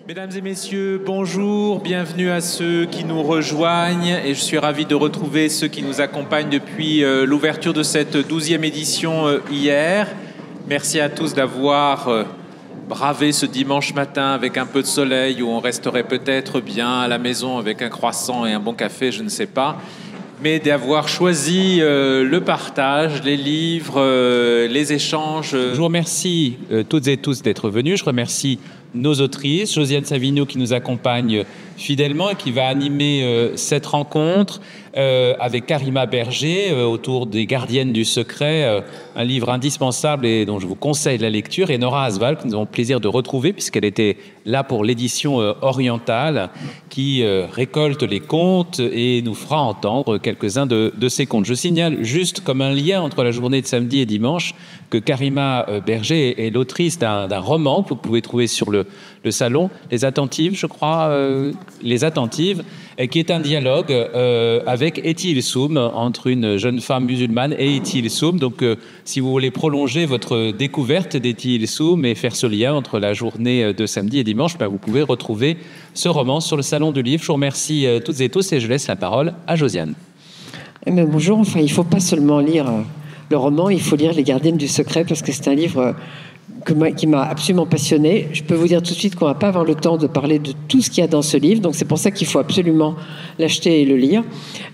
Mesdames et messieurs, bonjour, bienvenue à ceux qui nous rejoignent et je suis ravi de retrouver ceux qui nous accompagnent depuis l'ouverture de cette 12e édition hier. Merci à tous d'avoir bravé ce dimanche matin avec un peu de soleil où on resterait peut-être bien à la maison avec un croissant et un bon café, je ne sais pas, mais d'avoir choisi le partage, les livres, les échanges. Je vous remercie toutes et tous d'être venus. Je remercie nos autrices, Josiane Savigno qui nous accompagne fidèlement et qui va animer cette rencontre avec Karima Berger autour des Gardiennes du secret, un livre indispensable et dont je vous conseille la lecture, et Nora Asval que nous avons le plaisir de retrouver puisqu'elle était là pour l'édition orientale qui récolte les contes et nous fera entendre quelques-uns de ces contes. Je signale juste comme un lien entre la journée de samedi et dimanche que Karima Berger est l'autrice d'un roman que vous pouvez trouver sur le salon, Les Attentives, je crois, Les Attentives, qui est un dialogue avec Eti Ilsoum, entre une jeune femme musulmane et Eti Ilsoum. Donc, si vous voulez prolonger votre découverte d'Eti Ilsoum et faire ce lien entre la journée de samedi et dimanche, vous pouvez retrouver ce roman sur le salon du livre. Je vous remercie toutes et tous et je laisse la parole à Josiane. Bonjour, enfin, il ne faut pas seulement lire le roman, il faut lire Les Gardiennes du secret parce que c'est un livre qui m'a absolument passionnée. Je peux vous dire tout de suite qu'on ne va pas avoir le temps de parler de tout ce qu'il y a dans ce livre, donc c'est pour ça qu'il faut absolument l'acheter et le lire,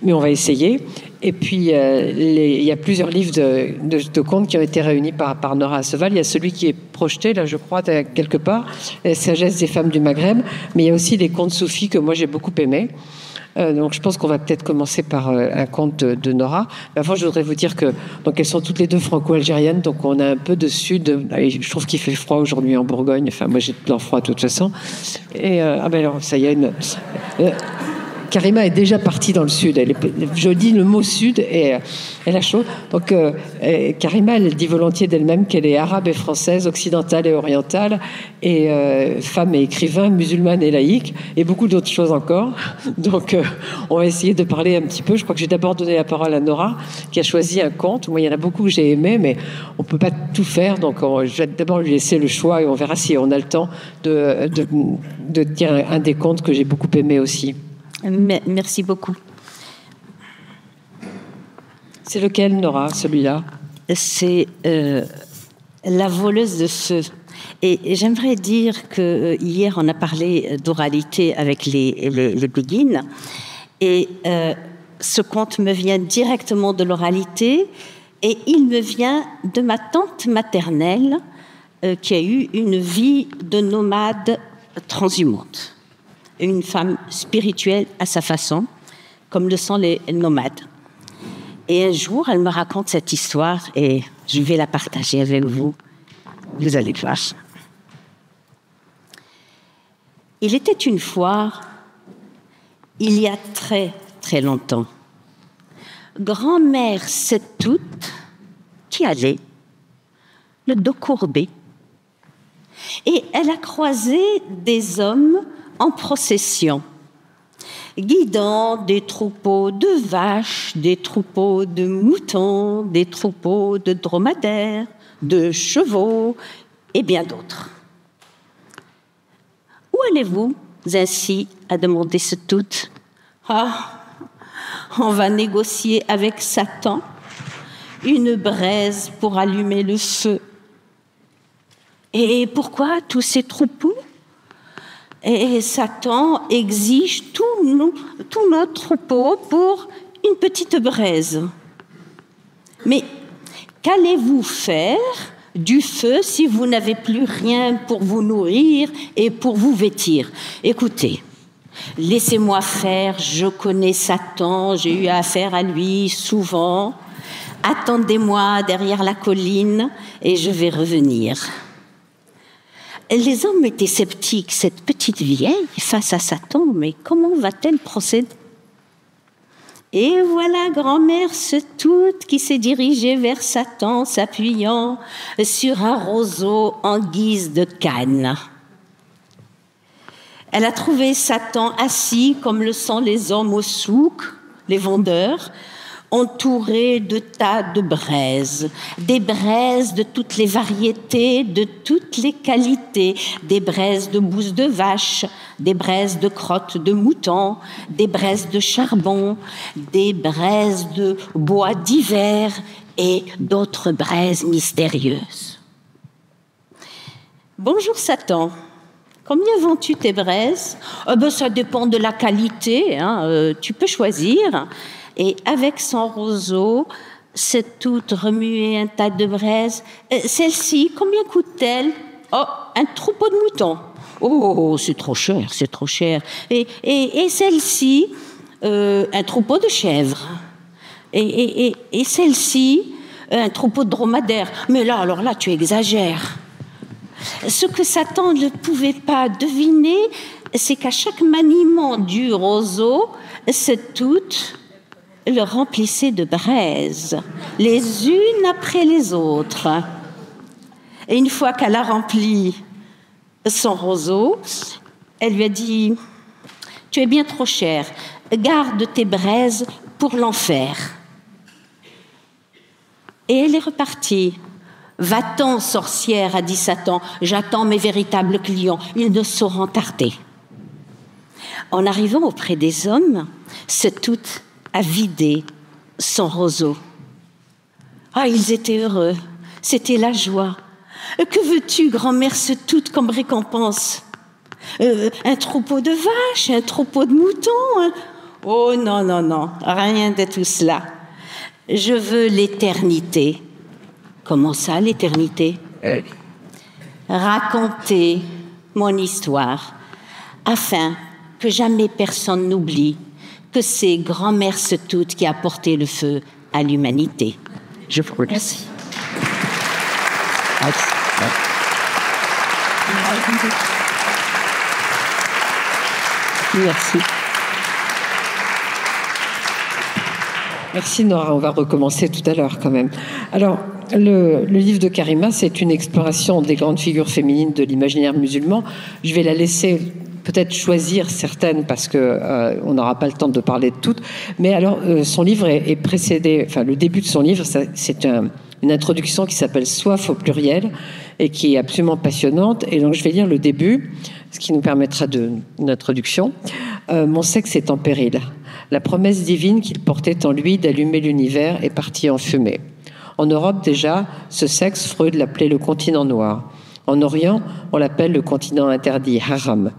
mais on va essayer. Et puis, il y a plusieurs livres de contes qui ont été réunis par Nora Asval. Il y a celui qui est projeté, là, je crois, quelque part, La sagesse des femmes du Maghreb, mais il y a aussi les contes soufis que moi j'ai beaucoup aimés. Donc je pense qu'on va peut-être commencer par un conte de Nora. Mais avant, je voudrais vous dire que donc elles sont toutes les deux franco-algériennes, donc on a un peu de sud. Je trouve qu'il fait froid aujourd'hui en Bourgogne. Enfin, moi j'ai tout le froid de toute façon. Et alors ça y est, Karima est déjà partie dans le sud. Je dis le mot sud et elle a chaud. Donc Karima, elle dit volontiers d'elle-même qu'elle est arabe et française, occidentale et orientale, et femme et écrivain, musulmane et laïque, et beaucoup d'autres choses encore. Donc on va essayer de parler un petit peu. Je crois que j'ai d'abord donné la parole à Nora, qui a choisi un conte. Moi, il y en a beaucoup que j'ai aimé, mais on ne peut pas tout faire. Donc je vais d'abord lui laisser le choix et on verra si on a le temps de dire un des contes que j'ai beaucoup aimé aussi. Merci beaucoup. C'est lequel, Nora, celui-là? C'est La voleuse de feu. Et j'aimerais dire que hier, on a parlé d'oralité avec les béguines. Et ce conte me vient directement de l'oralité. Et il me vient de ma tante maternelle qui a eu une vie de nomade transhumante. Une femme spirituelle à sa façon, comme le sont les nomades. Et un jour, elle me raconte cette histoire et je vais la partager avec vous. Vous allez voir. Il était une fois, il y a très, très longtemps, grand-mère Setoute qui allait, le dos courbé, et elle a croisé des hommes en procession, guidant des troupeaux de vaches, des troupeaux de moutons, des troupeaux de dromadaires, de chevaux et bien d'autres. Où allez-vous ainsi, a demandé Setoute. On va négocier avec Satan une braise pour allumer le feu. Et pourquoi tous ces troupeaux? Et Satan exige tout notre troupeau pour une petite braise. Mais qu'allez-vous faire du feu si vous n'avez plus rien pour vous nourrir et pour vous vêtir? Écoutez, laissez-moi faire, je connais Satan, j'ai eu affaire à lui souvent. Attendez-moi derrière la colline et je vais revenir. Les hommes étaient sceptiques. Cette petite vieille, face à Satan, mais comment va-t-elle procéder? Et voilà grand-mère Setoute qui s'est dirigée vers Satan, s'appuyant sur un roseau en guise de canne. Elle a trouvé Satan assis comme le sont les hommes au souk, les vendeurs, entouré de tas de braises, des braises de toutes les variétés, de toutes les qualités, des braises de bouse de vache, des braises de crottes de mouton, des braises de charbon, des braises de bois divers et d'autres braises mystérieuses. Bonjour Satan. Combien vends-tu tes braises? Ça dépend de la qualité, hein, tu peux choisir. Et avec son roseau, c'est toute remuée un tas de braises. Celle-ci, combien coûte-t-elle? Oh, un troupeau de moutons. Oh, c'est trop cher, c'est trop cher. Et celle-ci, un troupeau de chèvres. Et celle-ci, un troupeau de dromadaires. Mais là, alors là, tu exagères. Ce que Satan ne pouvait pas deviner, c'est qu'à chaque maniement du roseau, cette toute le remplissait de braises, les unes après les autres. Et une fois qu'elle a rempli son roseau, elle lui a dit « Tu es bien trop cher, garde tes braises pour l'enfer. » Et elle est repartie. « Va-t'en, sorcière, a dit Satan, j'attends mes véritables clients, ils ne sauront tarder. » En arrivant auprès des hommes, cette toute a vidé son roseau. Ah, ils étaient heureux, c'était la joie. Que veux-tu, grand-mère, toute comme récompense? Un troupeau de vaches, un troupeau de moutons? Oh non, non, non, rien de tout cela. Je veux l'éternité. Comment ça, l'éternité? Raconter mon histoire, afin que jamais personne n'oublie que c'est grand-mère Setoute qui a porté le feu à l'humanité. Je vous remercie. Merci. Merci Nora, on va recommencer tout à l'heure quand même. Alors, le livre de Karima, c'est une exploration des grandes figures féminines de l'imaginaire musulman. Je vais la laisser peut-être choisir certaines parce que on n'aura pas le temps de parler de toutes. Mais alors, son livre est précédé, enfin le début de son livre, c'est une introduction qui s'appelle Soif au pluriel et qui est absolument passionnante. Et donc je vais lire le début, ce qui nous permettra d'une introduction. Mon sexe est en péril. La promesse divine qu'il portait en lui d'allumer l'univers est partie en fumée. En Europe déjà, ce sexe, Freud l'appelait le continent noir. En Orient, on l'appelle le continent interdit, haram.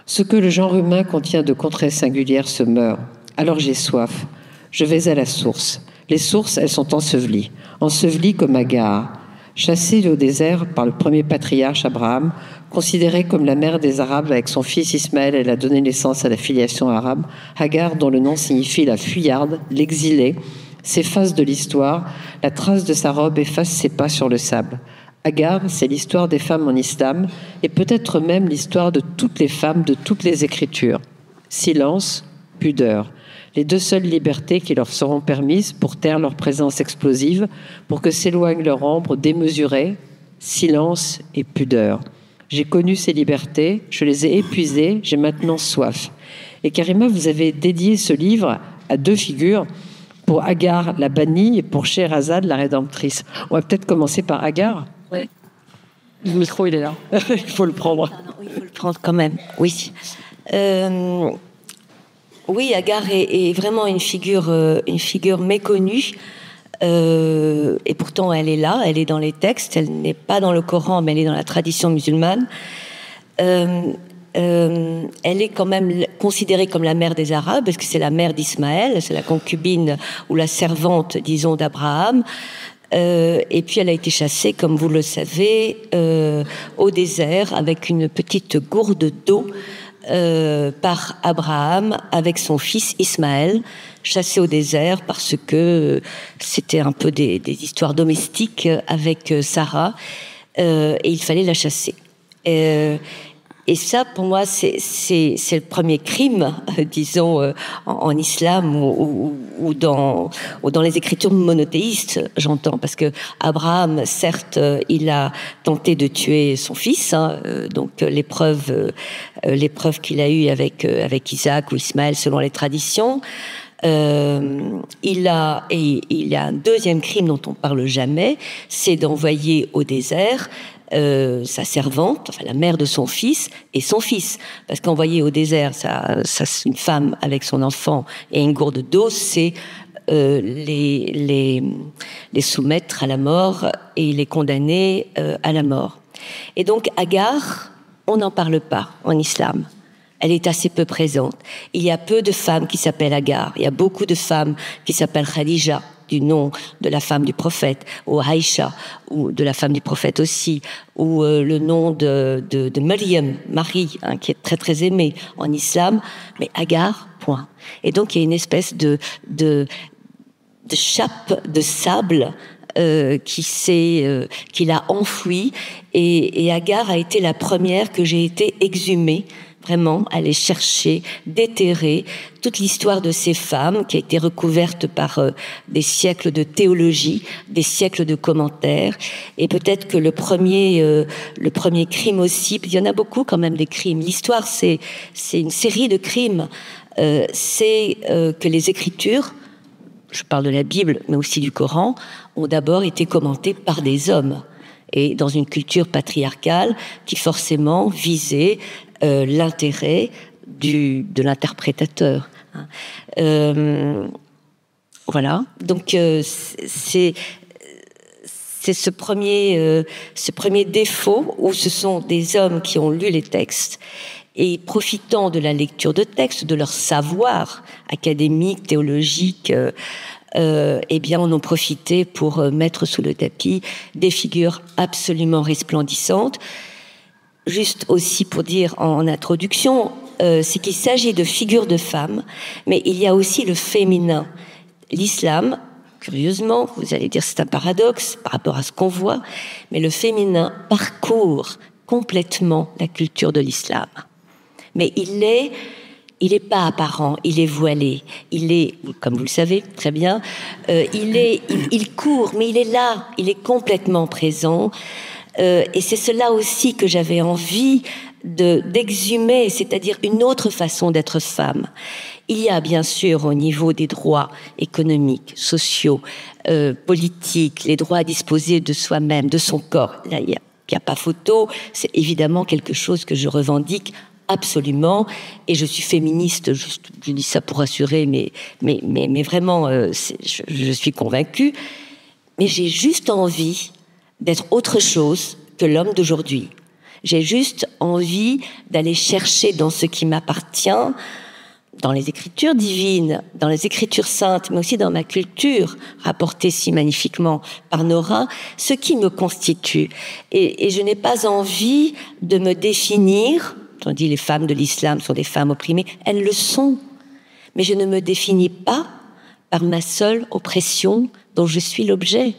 Ce que le genre humain contient de contrées singulières se meurt. Alors j'ai soif. Je vais à la source. Les sources, elles sont ensevelies. Ensevelies comme Agar. Chassée au désert par le premier patriarche Abraham, considérée comme la mère des Arabes avec son fils Ismaël, elle a donné naissance à la filiation arabe. Hagar, dont le nom signifie la fuyarde, l'exilée, s'efface de l'histoire. La trace de sa robe efface ses pas sur le sable. Hagar, c'est l'histoire des femmes en islam et peut-être même l'histoire de toutes les femmes de toutes les écritures. Silence, pudeur. Les deux seules libertés qui leur seront permises pour taire leur présence explosive, pour que s'éloigne leur ombre démesurée, silence et pudeur. J'ai connu ces libertés, je les ai épuisées, j'ai maintenant soif. Et Karima, vous avez dédié ce livre à deux figures, pour Hagar, la bannie, et pour Scheherazade, la rédemptrice. On va peut-être commencer par Hagar. Oui. Le micro, il est là. Il faut le prendre. Il faut le prendre quand même, oui. Oui, Hagar est vraiment une figure méconnue. Et pourtant, elle est là, elle est dans les textes. Elle n'est pas dans le Coran, mais elle est dans la tradition musulmane. Elle est quand même considérée comme la mère des Arabes, parce que c'est la mère d'Ismaël, c'est la concubine ou la servante, disons, d'Abraham. Et puis elle a été chassée, comme vous le savez, au désert avec une petite gourde d'eau par Abraham avec son fils Ismaël, chassée au désert parce que c'était un peu des histoires domestiques avec Sarah, et il fallait la chasser. Et ça, pour moi, c'est le premier crime, disons, en islam ou dans les écritures monothéistes, j'entends. Parce que Abraham, certes, il a tenté de tuer son fils, hein, donc l'épreuve qu'il a eue avec Isaac ou Ismaël, selon les traditions. Il y a un deuxième crime dont on ne parle jamais, c'est d'envoyer au désert sa servante, enfin la mère de son fils, et son fils. Parce qu'envoyer au désert c'est une femme avec son enfant et une gourde d'eau, c'est les soumettre à la mort et les condamner à la mort. Et donc Agar, on n'en parle pas en islam. Elle est assez peu présente. Il y a peu de femmes qui s'appellent Agar. Il y a beaucoup de femmes qui s'appellent Khadija, du nom de la femme du prophète, ou Aïcha, ou de la femme du prophète aussi, ou le nom de Maryam, Marie, hein, qui est très très aimée en islam, mais Agar, point. Et donc il y a une espèce de chape de sable qui l'a enfouie, et Agar a été la première que j'ai été exhumée, vraiment aller chercher, déterrer toute l'histoire de ces femmes qui a été recouverte par des siècles de théologie, des siècles de commentaires, et peut-être que le premier crime aussi, il y en a beaucoup quand même des crimes. L'histoire, c'est une série de crimes. C'est que les Écritures, je parle de la Bible, mais aussi du Coran, ont d'abord été commentées par des hommes, et dans une culture patriarcale qui forcément visait l'intérêt de l'interprétateur. Voilà. Donc c'est ce premier défaut où ce sont des hommes qui ont lu les textes et profitant de la lecture de textes, de leur savoir académique, théologique, eh bien, en ont profité pour mettre sous le tapis des figures absolument resplendissantes. Juste aussi pour dire en introduction, c'est qu'il s'agit de figures de femmes, mais il y a aussi le féminin. L'islam, curieusement, vous allez dire c'est un paradoxe par rapport à ce qu'on voit, mais le féminin parcourt complètement la culture de l'islam. Mais il est pas apparent, il est voilé, il est, comme vous le savez très bien, il court, mais il est là, il est complètement présent. Et c'est cela aussi que j'avais envie d'exhumer, c'est-à-dire une autre façon d'être femme. Il y a bien sûr au niveau des droits économiques, sociaux, politiques, les droits à disposer de soi-même, de son corps. Là, il y a pas photo, c'est évidemment quelque chose que je revendique absolument, et je suis féministe, je dis ça pour rassurer, mais vraiment, je suis convaincue, mais j'ai juste envie d'être autre chose que l'homme d'aujourd'hui. J'ai juste envie d'aller chercher dans ce qui m'appartient, dans les écritures divines, dans les écritures saintes, mais aussi dans ma culture, rapportée si magnifiquement par Nora, ce qui me constitue. Et je n'ai pas envie de me définir, on dit les femmes de l'islam sont des femmes opprimées, elles le sont, mais je ne me définis pas par ma seule oppression dont je suis l'objet,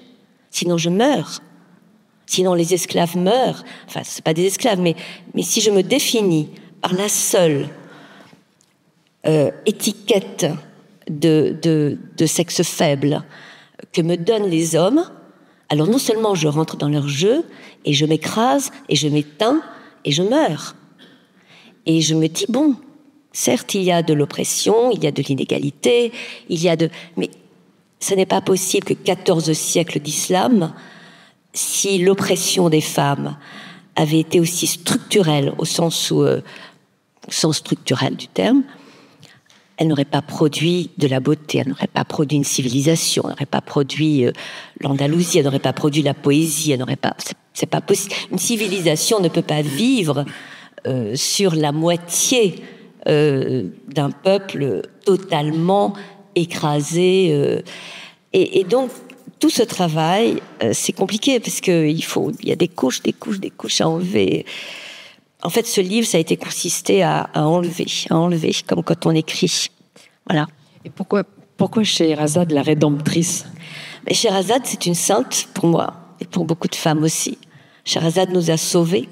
sinon je meurs. Sinon, les esclaves meurent. Enfin, c'est pas des esclaves, mais si je me définis par la seule étiquette de sexe faible que me donnent les hommes, alors non seulement je rentre dans leur jeu, et je m'écrase, et je m'éteins, et je meurs. Et je me dis, bon, certes, il y a de l'oppression, il y a de l'inégalité, mais ce n'est pas possible que 14 siècles d'islam, si l'oppression des femmes avait été aussi structurelle au sens structurel du terme, elle n'aurait pas produit de la beauté, elle n'aurait pas produit une civilisation, elle n'aurait pas produit l'Andalousie, elle n'aurait pas produit la poésie, elle n'aurait pas. C'est pas possible. Une civilisation ne peut pas vivre sur la moitié d'un peuple totalement écrasé. Et donc tout ce travail, c'est compliqué parce qu'il y a des couches à enlever. En fait, ce livre, ça a été consisté à enlever, comme quand on écrit. Voilà. Et pourquoi Scheherazade, la rédemptrice? Mais Scheherazade, c'est une sainte pour moi et pour beaucoup de femmes aussi. Scheherazade nous a sauvés.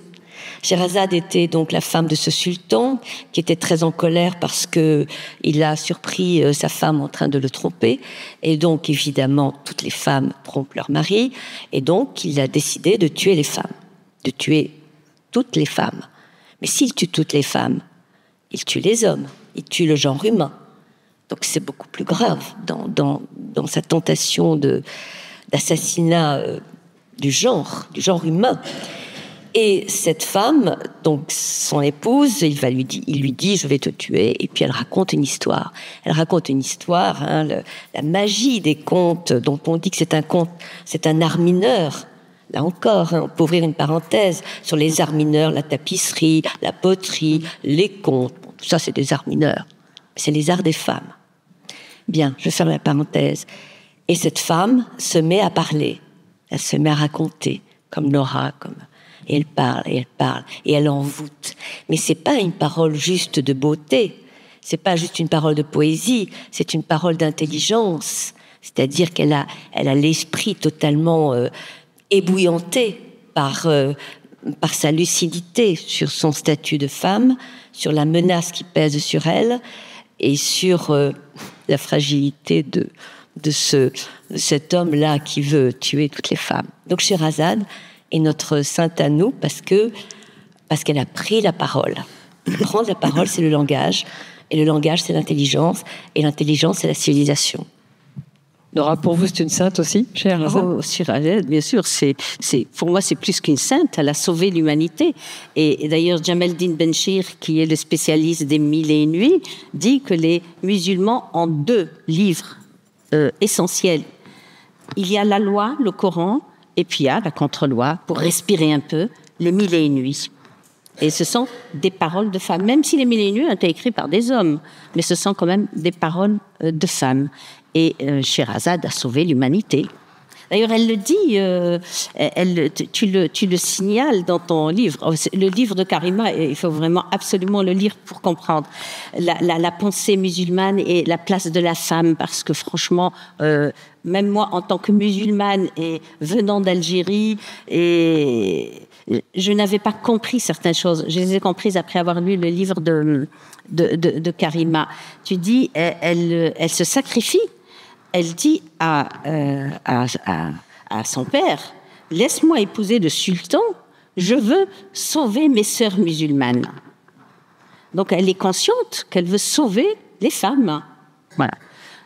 Scheherazade était donc la femme de ce sultan qui était très en colère parce que il a surpris sa femme en train de le tromper, et donc évidemment toutes les femmes trompent leur mari, et donc il a décidé de tuer les femmes, de tuer toutes les femmes. Mais s'il tue toutes les femmes, il tue les hommes, il tue le genre humain. Donc c'est beaucoup plus grave dans sa tentation d'assassinat du genre humain. Et cette femme, donc son épouse, il lui dit je vais te tuer, et puis elle raconte une histoire. Elle raconte une histoire, la magie des contes dont on dit que c'est un conte, c'est un art mineur. Là encore, on peut ouvrir une parenthèse sur les arts mineurs, la tapisserie, la poterie, les contes. Bon, tout ça, c'est des arts mineurs. C'est les arts des femmes. Bien, je ferme la parenthèse. Et cette femme se met à parler. Elle se met à raconter, comme Nora, et elle parle, et elle envoûte. Mais c'est pas une parole juste de beauté. C'est pas juste une parole de poésie. C'est une parole d'intelligence. C'est-à-dire qu'elle a l'esprit totalement ébouillanté par sa lucidité sur son statut de femme, sur la menace qui pèse sur elle et sur la fragilité de cet homme-là qui veut tuer toutes les femmes. Donc Sherazade est notre sainte à nous parce qu'elle a pris la parole. Prendre la parole, c'est le langage, et le langage, c'est l'intelligence, et l'intelligence, c'est la civilisation. Nora, pour vous, c'est une sainte aussi, Sherazade? Oh, Sherazade, bien sûr, pour moi, c'est plus qu'une sainte. Elle a sauvé l'humanité. Et d'ailleurs, Jamaldine Benchir, qui est le spécialiste des Mille et une nuits, dit que les musulmans ont 2 livres essentiels. Il y a la loi, le Coran, et puis il y a la contre-loi, pour respirer un peu, le Mille et une nuits. Et ce sont des paroles de femmes, même si les Mille et une nuits ont été écrits par des hommes, mais ce sont quand même des paroles de femmes. Et Sherazade a sauvé l'humanité. D'ailleurs, elle le dit, tu le signales dans ton livre. Le livre de Karima, il faut vraiment absolument le lire pour comprendre la pensée musulmane et la place de la femme, parce que franchement, même moi, en tant que musulmane et venant d'Algérie, je n'avais pas compris certaines choses. Je les ai comprises après avoir lu le livre de Karima. Tu dis, elle se sacrifie. Elle dit à son père, « Laisse-moi épouser le sultan, je veux sauver mes sœurs musulmanes. » Donc, elle est consciente qu'elle veut sauver les femmes. Voilà.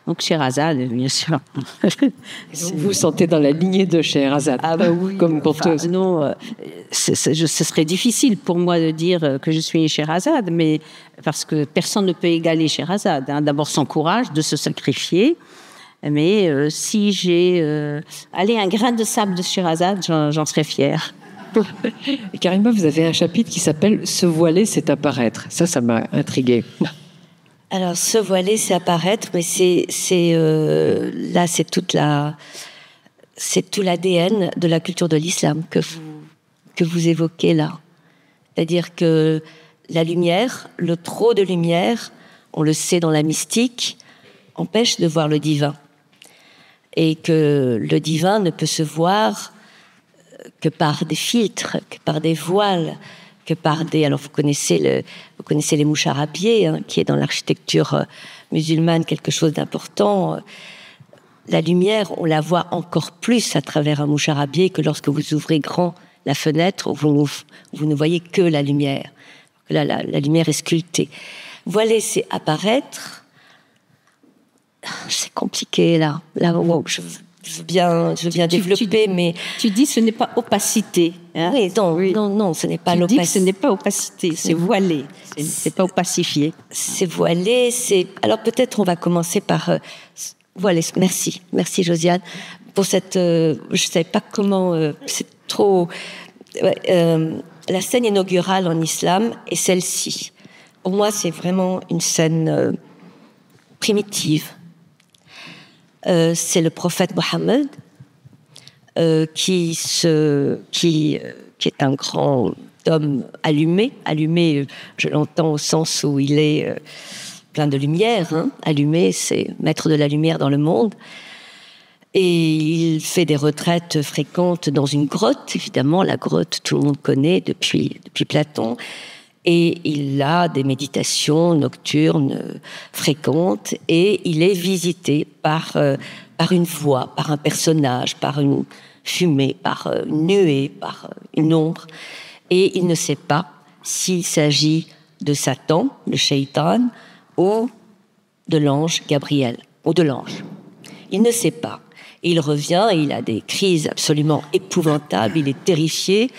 Donc, Sherazade, bien sûr. Vous vous sentez dans la lignée de Sherazade, oui, comme conteuse. Enfin, non, ce serait difficile pour moi de dire que je suis une Sherazade, mais parce que personne ne peut égaler Sherazade. D'abord, son courage de se sacrifier. Mais si j'ai un grain de sable de Sherazade, j'en serais fière. Et Karima, vous avez un chapitre qui s'appelle « Se voiler, c'est apparaître ». Ça m'a intriguée. Alors, se voiler, c'est apparaître, mais là, c'est tout l'ADN de la culture de l'islam que vous évoquez là. C'est-à-dire que la lumière, le trop de lumière, on le sait dans la mystique, empêche de voir le divin. Et que le divin ne peut se voir que par des filtres, que par des voiles, que par des... Alors vous connaissez les moucharabiés, qui est dans l'architecture musulmane quelque chose d'important. La lumière, on la voit encore plus à travers un moucharabié que lorsque vous ouvrez grand la fenêtre, vous ne voyez que la lumière. Là, la lumière est sculptée. Voiler, c'est apparaître. C'est compliqué, là. Wow, je veux bien développer, mais... Tu dis ce n'est pas opacité. Hein? Oui, non, ce n'est pas l'opacité. Ce n'est pas opacité, c'est voilé. C'est pas opacifié. C'est voilé, Alors peut-être on va commencer par... voiler. Merci Josiane, pour cette... je ne savais pas comment... c'est trop... la scène inaugurale en islam est celle-ci. Pour moi, c'est vraiment une scène primitive. C'est le prophète Mohammed qui est un grand homme allumé, je l'entends au sens où il est plein de lumière, allumé, c'est maître de la lumière dans le monde, et il fait des retraites fréquentes dans une grotte, évidemment la grotte tout le monde connaît depuis Platon, et il a des méditations nocturnes fréquentes, et il est visité par une voix, par un personnage, par une fumée, par une nuée, par une ombre. Et il ne sait pas s'il s'agit de Satan, le shaitan, ou de l'ange Gabriel, ou de l'ange. Il ne sait pas. Il revient, il a des crises absolument épouvantables, il est terrifié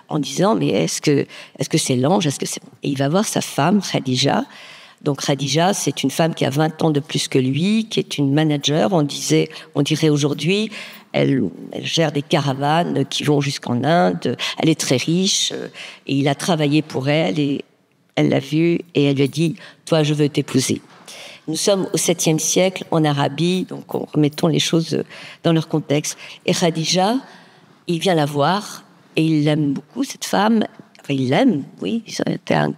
en disant, mais est-ce que c'est l'ange, est-ce que c'est... Et il va voir sa femme, Khadija. Donc Khadija, c'est une femme qui a 20 ans de plus que lui, qui est une manager, on dirait aujourd'hui, elle gère des caravanes qui vont jusqu'en Inde, elle est très riche, et il a travaillé pour elle, et elle l'a vue, et elle lui a dit, toi, je veux t'épouser. Nous sommes au 7e siècle, en Arabie, donc remettons les choses dans leur contexte. Et Khadija, il vient la voir, et il l'aime beaucoup, cette femme. Enfin, il l'aime, oui. C'était une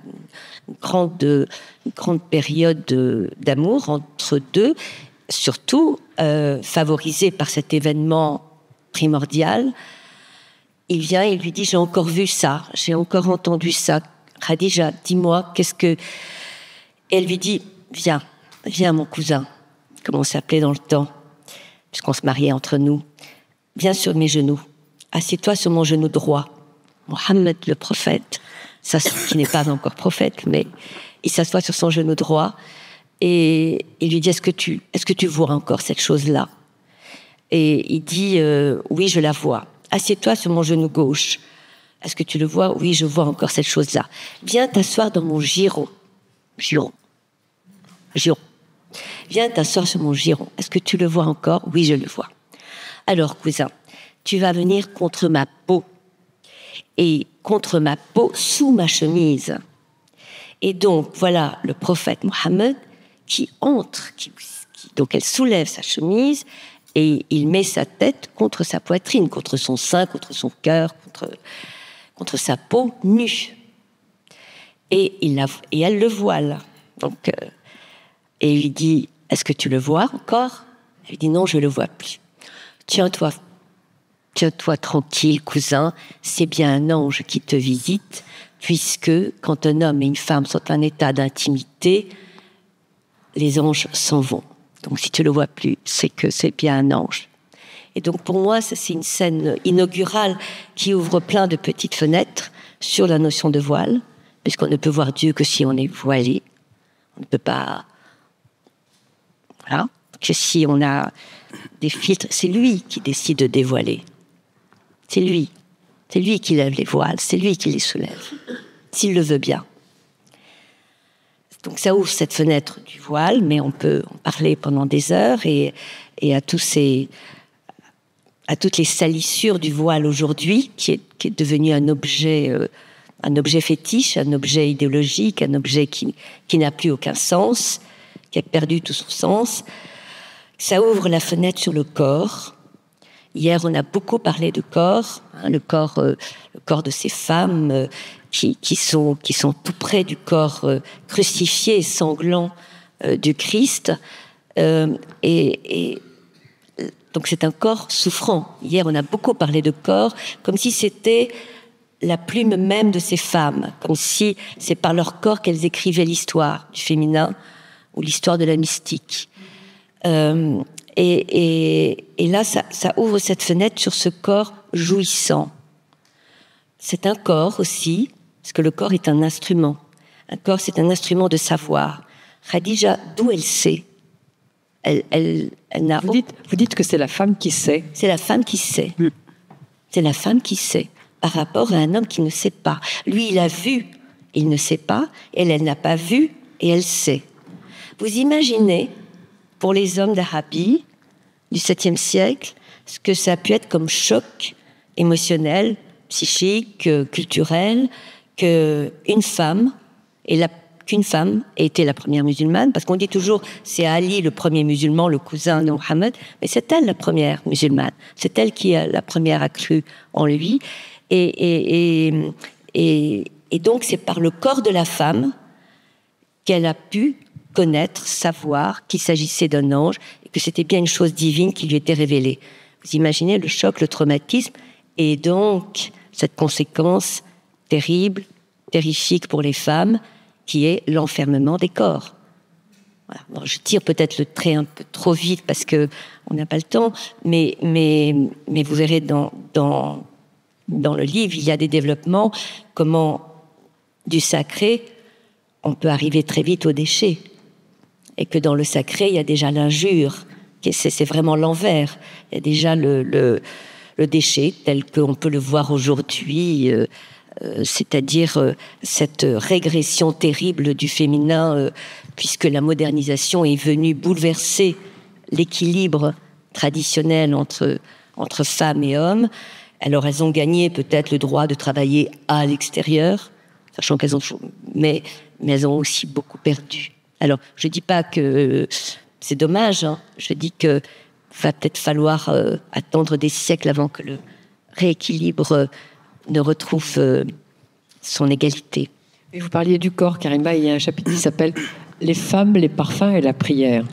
grande période d'amour entre deux, surtout favorisée par cet événement primordial. Il vient et lui dit, j'ai encore vu ça, j'ai encore entendu ça. Khadija, dis-moi, qu'est-ce que... Et elle lui dit, viens, mon cousin, comme on s'appelait dans le temps, puisqu'on se mariait entre nous. Viens sur mes genoux. Assieds-toi sur mon genou droit. Mohammed, le prophète, qui n'est pas encore prophète, mais il s'assoit sur son genou droit et il lui dit, est-ce que tu vois encore cette chose-là? Et il dit, oui, je la vois. Assieds-toi sur mon genou gauche. Est-ce que tu le vois? Oui, je vois encore cette chose-là. Viens t'asseoir dans mon giron. Giron. Viens t'asseoir sur mon giron. Est-ce que tu le vois encore? Oui, je le vois. Alors, cousin, tu vas venir contre ma peau. Et contre ma peau, sous ma chemise. Et donc, voilà le prophète Mohammed qui entre, donc elle soulève sa chemise et il met sa tête contre sa poitrine, contre son sein, contre son cœur, contre sa peau nue. Et elle le voile. Donc, et il lui dit, est-ce que tu le vois encore? Elle lui dit, non, je le vois plus. Tiens-toi tranquille, cousin, c'est bien un ange qui te visite, puisque quand un homme et une femme sont en état d'intimité, les anges s'en vont. Donc si tu le vois plus, c'est que c'est bien un ange. Et donc pour moi, ça, c'est une scène inaugurale qui ouvre plein de petites fenêtres sur la notion de voile, puisqu'on ne peut voir Dieu que si on est voilé. On ne peut pas... Voilà. Que si on a des filtres, c'est lui qui décide de dévoiler. C'est lui qui lève les voiles, c'est lui qui les soulève, s'il le veut bien. Donc ça ouvre cette fenêtre du voile, mais on peut en parler pendant des heures et à toutes les salissures du voile aujourd'hui, qui est devenu un objet fétiche, un objet idéologique, un objet qui n'a plus aucun sens, qui a perdu tout son sens. Ça ouvre la fenêtre sur le corps. Hier, on a beaucoup parlé de corps, le corps de ces femmes qui sont tout près du corps crucifié et sanglant du Christ. Et donc c'est un corps souffrant. Hier, on a beaucoup parlé de corps, comme si c'était la plume même de ces femmes, comme si c'est par leur corps qu'elles écrivaient l'histoire du féminin ou l'histoire de la mystique. Et là, ça ouvre cette fenêtre sur ce corps jouissant. C'est un corps aussi, parce que le corps est un instrument. Un corps, c'est un instrument de savoir. Khadija, d'où elle sait? Elle n'a... Vous dites que c'est la femme qui sait. C'est la femme qui sait. C'est la femme qui sait, par rapport à un homme qui ne sait pas. Lui, il a vu, il ne sait pas. Elle n'a pas vu, et elle sait. Vous imaginez, pour les hommes d'Arabie du 7e siècle, ce que ça a pu être comme choc émotionnel, psychique, culturel, qu'une femme ait été la première musulmane, parce qu'on dit toujours c'est Ali le premier musulman, le cousin de Mohammed, mais c'est elle la première musulmane, c'est elle qui la première a cru en lui, et donc c'est par le corps de la femme qu'elle a pu connaître, savoir qu'il s'agissait d'un ange et que c'était bien une chose divine qui lui était révélée. Vous imaginez le choc, le traumatisme, et donc cette conséquence terrible, terrifique pour les femmes, qui est l'enfermement des corps. Voilà. Bon, je tire peut-être le trait un peu trop vite parce que on n'a pas le temps, mais vous verrez dans le livre, il y a des développements, comment du sacré, on peut arriver très vite au déchet. et que dans le sacré, il y a déjà l'injure, c'est vraiment l'envers. Il y a déjà le déchet tel qu'on peut le voir aujourd'hui, c'est-à-dire cette régression terrible du féminin, puisque la modernisation est venue bouleverser l'équilibre traditionnel entre femmes et hommes. Alors elles ont gagné peut-être le droit de travailler à l'extérieur, sachant qu'elles ont... Mais elles ont aussi beaucoup perdu. Alors, je ne dis pas que c'est dommage, hein. Je dis qu'il va peut-être falloir attendre des siècles avant que le rééquilibre ne retrouve son égalité. Et vous parliez du corps, Karima, il y a un chapitre qui s'appelle « Les femmes, les parfums et la prière ».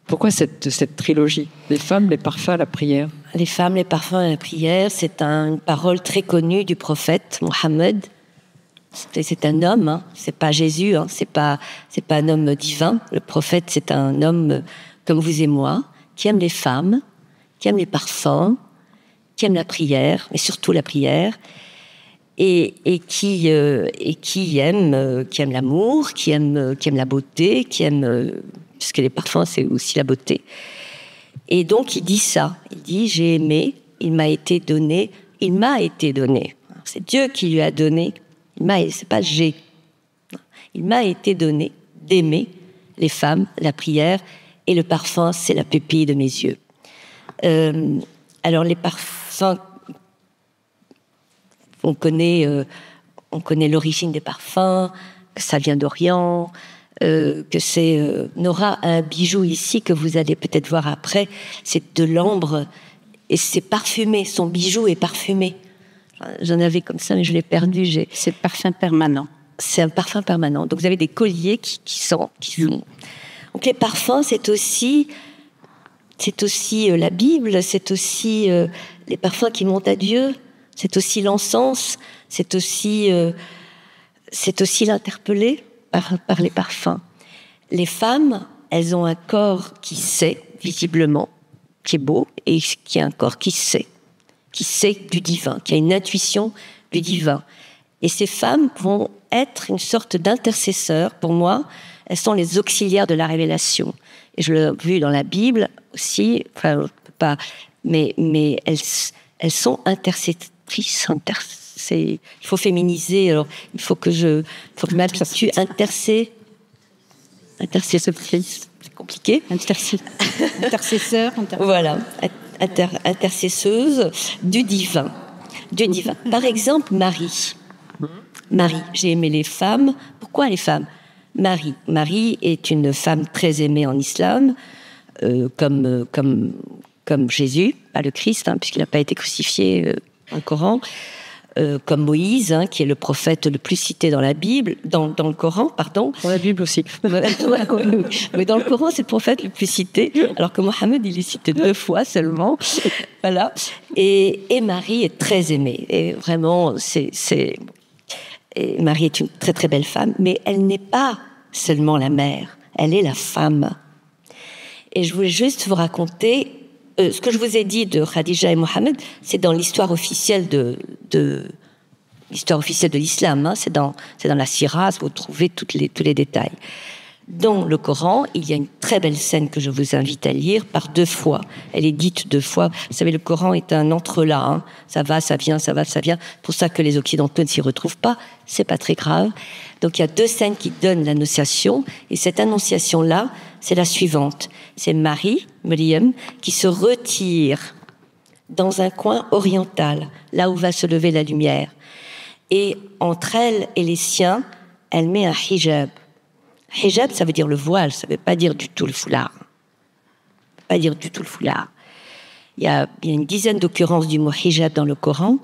Pourquoi cette trilogie ? Les femmes, les parfums, la prière. Les femmes, les parfums et la prière, c'est une parole très connue du prophète Mohammed. C'est un homme, hein. C'est pas Jésus, hein. C'est pas un homme divin. Le prophète, c'est un homme comme vous et moi, qui aime les femmes, qui aime les parfums, qui aime la prière, mais surtout la prière, et qui aime l'amour, qui aime la beauté, puisque les parfums, c'est aussi la beauté. Et donc, il dit ça. Il dit, j'ai aimé, il m'a été donné. C'est Dieu qui lui a donné. C'est pas j'ai. Il m'a été donné d'aimer les femmes, la prière, et le parfum, c'est la pupille de mes yeux. Alors, les parfums, on connaît l'origine des parfums, que ça vient d'Orient, que c'est... Nora a un bijou ici que vous allez peut-être voir après, c'est de l'ambre, et c'est parfumé, son bijou est parfumé. J'en avais comme ça, mais je l'ai perdu. C'est le parfum permanent. C'est un parfum permanent. Donc vous avez des colliers qui sont... Donc les parfums, c'est aussi la Bible, c'est aussi les parfums qui montent à Dieu, c'est aussi l'encens, c'est aussi l'interpeller par les parfums. Les femmes, elles ont un corps qui sait, visiblement, qui est beau, et qui a un corps qui sait du divin, qui a une intuition du divin. Et ces femmes vont être une sorte d'intercesseurs, pour moi, elles sont les auxiliaires de la révélation. Et je l'ai vu dans la Bible aussi, enfin, pas, mais elles sont intercessrices. Il faut féminiser, alors il faut que je m'habitue. Intercessrice, c'est compliqué. Intercesseur. Voilà, intercesseuse du divin. Par exemple, Marie, j'ai aimé les femmes. Pourquoi les femmes ? Marie est une femme très aimée en islam, comme Jésus, pas le Christ, hein, puisqu'il n'a pas été crucifié dans le Coran, comme Moïse, hein, qui est le prophète le plus cité dans la Bible, dans le Coran, pardon. Dans la Bible aussi. Mais dans le Coran, c'est le prophète le plus cité, alors que Mohammed, il est cité 2 fois seulement. Voilà. Et Marie est très aimée. Et vraiment, et Marie est une très très belle femme, mais elle n'est pas seulement la mère, elle est la femme. Et je voulais juste vous raconter, ce que je vous ai dit de Khadija et Mohammed, c'est dans l'histoire officielle de l'islam, hein, c'est dans la Sira, vous trouvez tous les détails. Dans le Coran, il y a une très belle scène que je vous invite à lire par 2 fois. Elle est dite 2 fois. Vous savez, le Coran est un entrelac. Hein. Ça va, ça vient, ça va, ça vient. Pour ça que les Occidentaux ne s'y retrouvent pas, c'est pas très grave. Donc il y a 2 scènes qui donnent l'annonciation. Et cette annonciation-là, c'est la suivante. C'est Marie, Maryam, qui se retire dans un coin oriental, là où va se lever la lumière. Et entre elle et les siens, elle met un hijab. Hijab, ça veut dire le voile, ça ne veut pas dire du tout le foulard. Il y a une dizaine d'occurrences du mot hijab dans le Coran.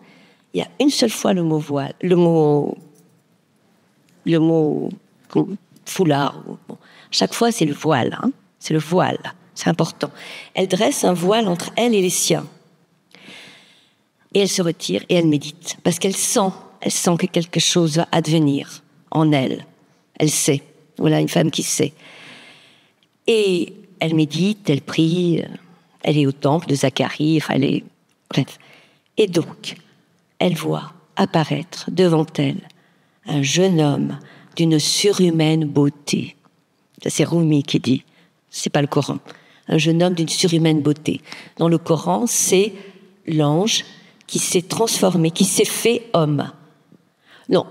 Il y a une seule fois le mot voile, le mot foulard. Bon. Chaque fois, c'est le voile. Hein. C'est le voile. C'est important. Elle dresse un voile entre elle et les siens. Et elle se retire et elle médite. Parce qu'elle sent que quelque chose va advenir en elle. Elle sait. Voilà, une femme qui sait. Et elle médite, elle prie, elle est au temple de Zacharie, enfin, bref. Et donc, elle voit apparaître devant elle un jeune homme d'une surhumaine beauté. Ça, c'est Rumi qui dit. C'est pas le Coran. Un jeune homme d'une surhumaine beauté. Dans le Coran, c'est l'ange qui s'est transformé, qui s'est fait homme. Non,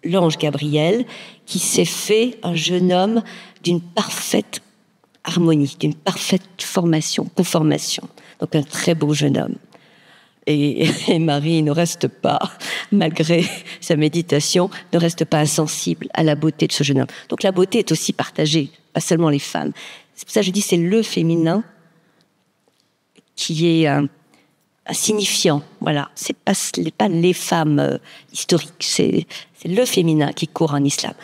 l'ange Gabriel qui s'est fait un jeune homme d'une parfaite harmonie, d'une parfaite conformation. Donc un très beau jeune homme. Et Marie ne reste pas, malgré sa méditation, ne reste pas insensible à la beauté de ce jeune homme. Donc la beauté est aussi partagée, pas seulement les femmes. C'est pour ça que je dis c'est le féminin qui est un signifiant. Voilà, c'est pas les femmes historiques, c'est le féminin qui court en islam.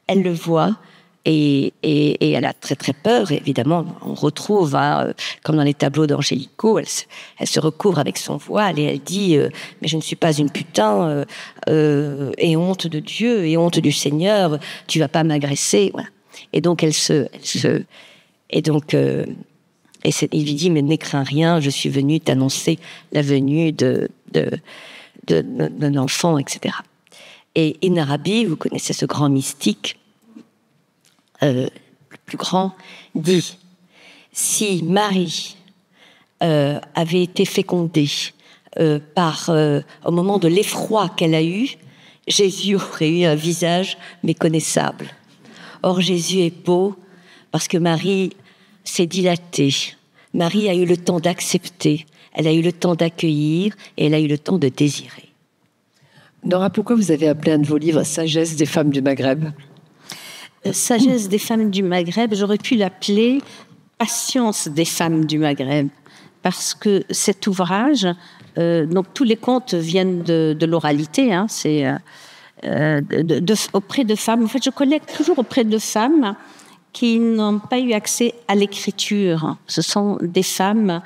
Elle le voit. Et elle a très très peur, évidemment. On retrouve, comme dans les tableaux d'Angélico, elle se recouvre avec son voile et elle dit mais je ne suis pas une putain, et honte de Dieu, et honte du Seigneur, tu vas pas m'agresser. Voilà. Et donc il lui dit mais n'aie craint rien, je suis venu t'annoncer la venue de l'enfant, etc. Et Ibn Arabi, vous connaissez ce grand mystique, le plus grand, dit si Marie avait été fécondée au moment de l'effroi qu'elle a eu, Jésus aurait eu un visage méconnaissable. Or Jésus est beau parce que Marie s'est dilatée. Marie a eu le temps d'accepter, elle a eu le temps d'accueillir et elle a eu le temps de désirer. Nora, pourquoi vous avez appelé un de vos livres « Sagesse des femmes du Maghreb » ? Sagesse des femmes du Maghreb, j'aurais pu l'appeler Patience des femmes du Maghreb, parce que cet ouvrage, donc tous les contes viennent de l'oralité, hein, c'est auprès de femmes. En fait, je collecte toujours auprès de femmes qui n'ont pas eu accès à l'écriture. Ce sont des femmes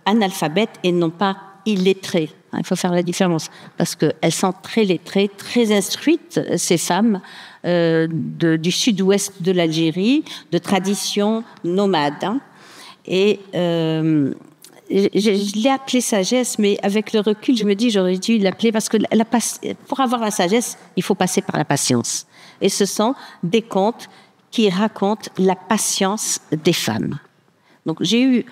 analphabètes et non pas illettrées. Il faut faire la différence, parce qu'elles sont très lettrées, très instruites, ces femmes du sud-ouest de l'Algérie, de tradition nomade. Hein. Et je l'ai appelée sagesse, mais avec le recul, je me dis j'aurais dû l'appeler parce que pour avoir la sagesse, il faut passer par la patience. Et ce sont des contes qui racontent la patience des femmes. Donc j'ai eu,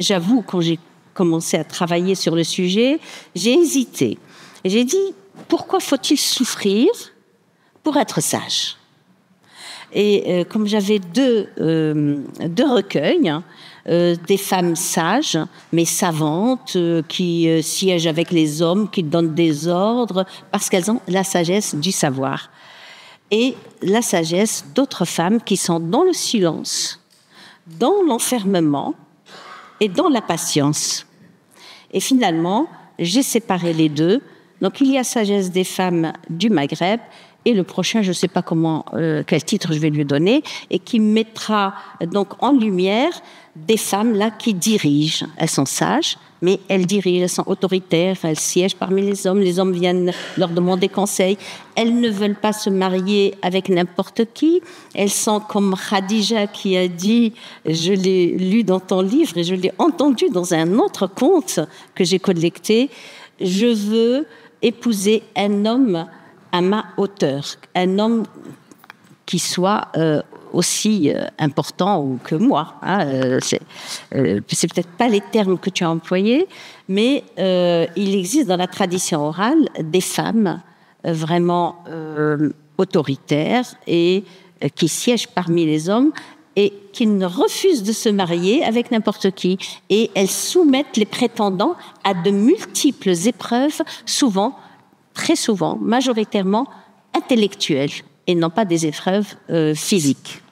j'avoue, quand j'ai commencé à travailler sur le sujet, j'ai hésité. Et j'ai dit, pourquoi faut-il souffrir pour être sage ? Et comme j'avais deux recueils, des femmes sages, mais savantes, qui siègent avec les hommes, qui donnent des ordres, parce qu'elles ont la sagesse du savoir. Et la sagesse d'autres femmes qui sont dans le silence, dans l'enfermement et dans la patience. Et finalement, j'ai séparé les deux. Donc il y a Sagesse des femmes du Maghreb, et le prochain, je ne sais pas quel titre je vais lui donner, et qui mettra donc en lumière des femmes là qui dirigent. Elles sont sages, mais elles dirigent, elles sont autoritaires, elles siègent parmi les hommes viennent leur demander conseil. Elles ne veulent pas se marier avec n'importe qui. Elles sont comme Khadija qui a dit, je l'ai lu dans ton livre et je l'ai entendu dans un autre conte que j'ai collecté, je veux épouser un homme à ma hauteur, un homme qui soit aussi important que moi. Hein. C'est peut-être pas les termes que tu as employés, mais il existe dans la tradition orale des femmes vraiment autoritaires et qui siègent parmi les hommes et qui ne refusent de se marier avec n'importe qui. Et elles soumettent les prétendants à de multiples épreuves, souvent, très souvent, majoritairement intellectuelles, et non pas des épreuves physiques.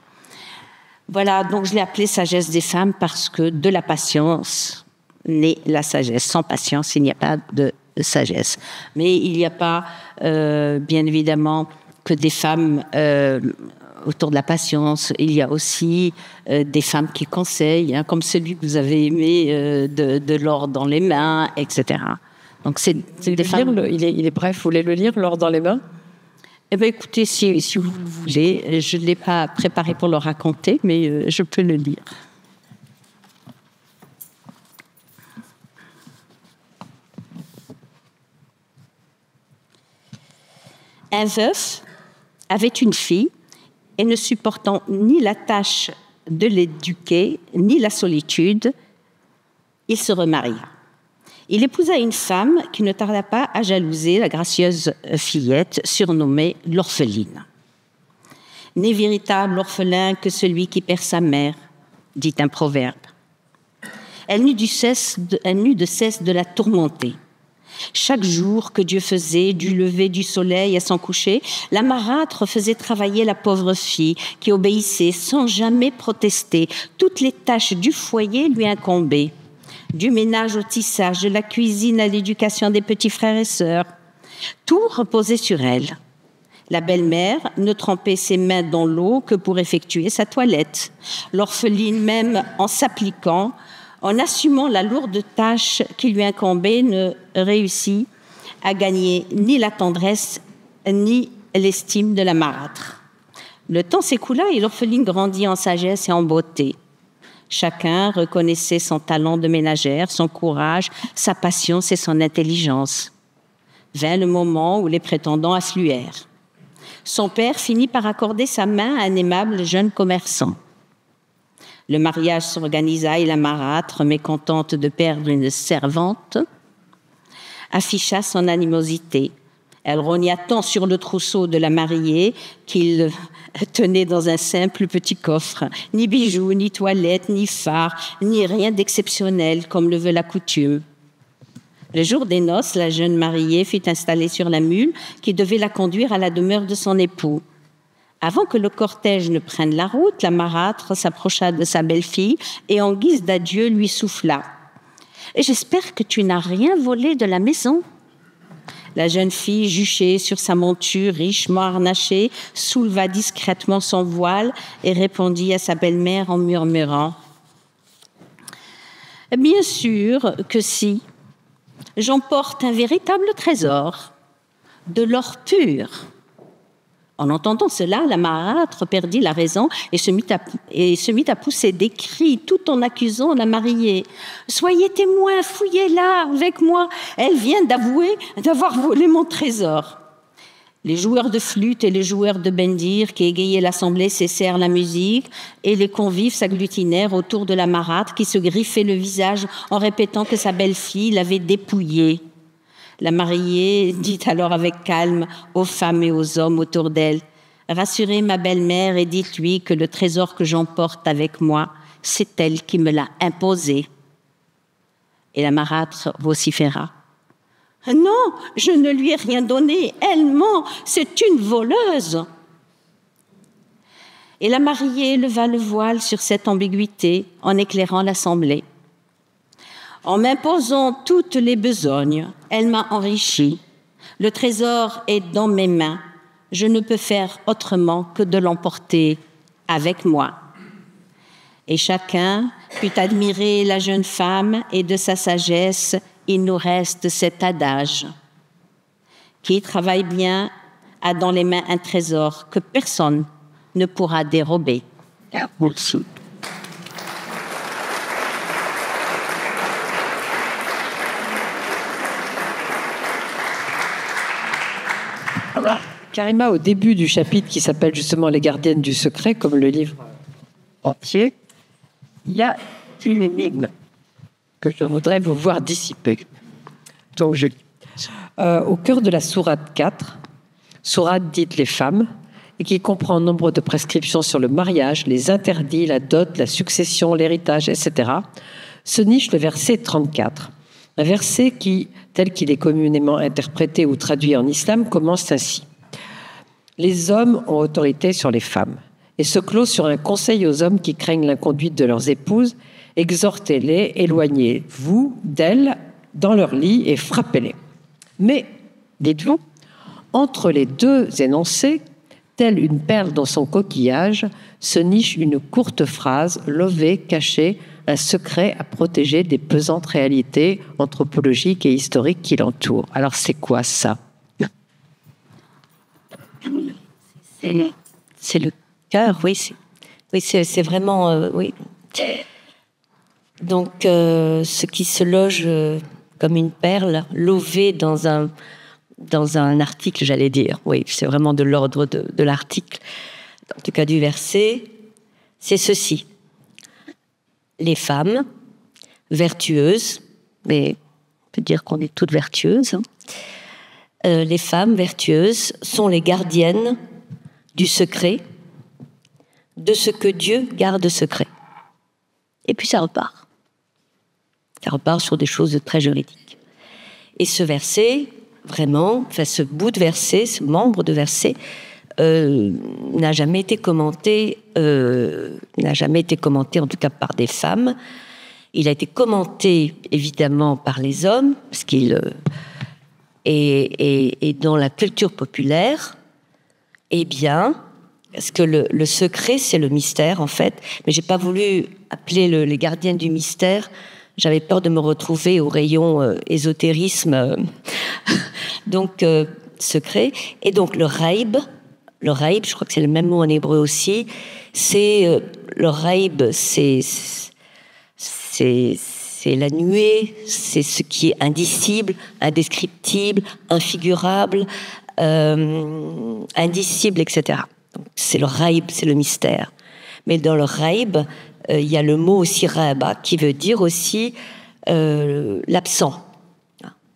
Voilà, donc je l'ai appelée Sagesse des femmes parce que de la patience naît la sagesse. Sans patience, il n'y a pas de sagesse. Mais il n'y a pas, bien évidemment, que des femmes autour de la patience. Il y a aussi des femmes qui conseillent, hein, comme celui que vous avez aimé, de l'or dans les mains, etc. Donc c'est des femmes... il est bref, vous voulez le lire, l'or dans les mains ? Eh bien, écoutez, si vous le voulez, je ne l'ai pas préparé pour le raconter, mais je peux le lire. Un veuf avait une fille et ne supportant ni la tâche de l'éduquer, ni la solitude, il se remaria. Il épousa une femme qui ne tarda pas à jalouser la gracieuse fillette surnommée l'orpheline. « N'est véritable orphelin que celui qui perd sa mère », dit un proverbe. Elle n'eut de cesse de la tourmenter. Chaque jour que Dieu faisait, du lever du soleil à son coucher, la marâtre faisait travailler la pauvre fille qui obéissait sans jamais protester. Toutes les tâches du foyer lui incombaient. Du ménage au tissage, de la cuisine à l'éducation des petits frères et sœurs. Tout reposait sur elle. La belle-mère ne trempait ses mains dans l'eau que pour effectuer sa toilette. L'orpheline, même en s'appliquant, en assumant la lourde tâche qui lui incombait, ne réussit à gagner ni la tendresse ni l'estime de la marâtre. Le temps s'écoula et l'orpheline grandit en sagesse et en beauté. Chacun reconnaissait son talent de ménagère, son courage, sa patience et son intelligence. Vint le moment où les prétendants affluèrent. Son père finit par accorder sa main à un aimable jeune commerçant. Le mariage s'organisa et la marâtre, mécontente de perdre une servante, afficha son animosité. Elle rogna tant sur le trousseau de la mariée qu'il tenait dans un simple petit coffre. Ni bijoux, ni toilettes, ni phare, ni rien d'exceptionnel comme le veut la coutume. Le jour des noces, la jeune mariée fut installée sur la mule qui devait la conduire à la demeure de son époux. Avant que le cortège ne prenne la route, la marâtre s'approcha de sa belle-fille et en guise d'adieu lui souffla. « J'espère que tu n'as rien volé de la maison. » La jeune fille, juchée sur sa monture richement harnachée, souleva discrètement son voile et répondit à sa belle-mère en murmurant « Bien sûr que si. J'emporte un véritable trésor, de l'or pur. » En entendant cela, la marâtre perdit la raison et se mit à pousser des cris tout en accusant la mariée. « Soyez témoins, fouillez-la avec moi. Elle vient d'avouer d'avoir volé mon trésor. » Les joueurs de flûte et les joueurs de bendir qui égayaient l'assemblée cessèrent la musique et les convives s'agglutinèrent autour de la marâtre qui se griffait le visage en répétant que sa belle-fille l'avait dépouillée. La mariée dit alors avec calme aux femmes et aux hommes autour d'elle « Rassurez ma belle-mère et dites-lui que le trésor que j'emporte avec moi, c'est elle qui me l'a imposé. » Et la marâtre vociféra « Non, je ne lui ai rien donné, elle ment, c'est une voleuse !» Et la mariée leva le voile sur cette ambiguïté en éclairant l'assemblée. « En m'imposant toutes les besognes, elle m'a enrichi. Le trésor est dans mes mains. Je ne peux faire autrement que de l'emporter avec moi. » Et chacun put admirer la jeune femme et de sa sagesse, il nous reste cet adage. Qui travaille bien a dans les mains un trésor que personne ne pourra dérober. Merci. Karima, au début du chapitre qui s'appelle justement Les gardiennes du secret, comme le livre entier, il y a une énigme que je voudrais vous voir dissiper. Donc, au cœur de la sourate 4, sourate dite les femmes, et qui comprend nombre de prescriptions sur le mariage, les interdits, la dot, la succession, l'héritage, etc., se niche le verset 34. Un verset qui, tel qu'il est communément interprété ou traduit en islam, commence ainsi. Les hommes ont autorité sur les femmes et se clôt sur un conseil aux hommes qui craignent l'inconduite de leurs épouses. Exhortez-les, éloignez-vous d'elles dans leur lit et frappez-les. Mais, dites-vous, entre les deux énoncés, telle une perle dans son coquillage, se niche une courte phrase, levée, cachée, un secret à protéger des pesantes réalités anthropologiques et historiques qui l'entourent. Alors, c'est quoi ça ? C'est le cœur, oui. C'est vraiment... oui. Donc, ce qui se loge comme une perle, lové dans un article, j'allais dire. Oui, c'est vraiment de l'ordre de l'article. en tout cas du verset, c'est ceci. Les femmes vertueuses, mais on peut dire qu'on est toutes vertueuses, hein, les femmes vertueuses sont les gardiennes du secret, de ce que Dieu garde secret. Et puis ça repart. Ça repart sur des choses très juridiques. Et ce verset, vraiment, enfin ce bout de verset, ce membre de verset, n'a jamais été commenté, en tout cas par des femmes. Il a été commenté évidemment par les hommes, parce qu'il et dans la culture populaire, eh bien, parce que le secret, c'est le mystère en fait, mais j'ai pas voulu appeler les gardiennes du mystère. J'avais peur de me retrouver au rayon ésotérisme, donc secret. Et donc le raïb, je crois que c'est le même mot en hébreu aussi. C'est le raïb, c'est la nuée, c'est ce qui est indicible, indescriptible, infigurable, indicible, etc. Donc, c'est le raïb, c'est le mystère. Mais dans le raïb, il y a le mot aussi raaba qui veut dire aussi l'absent.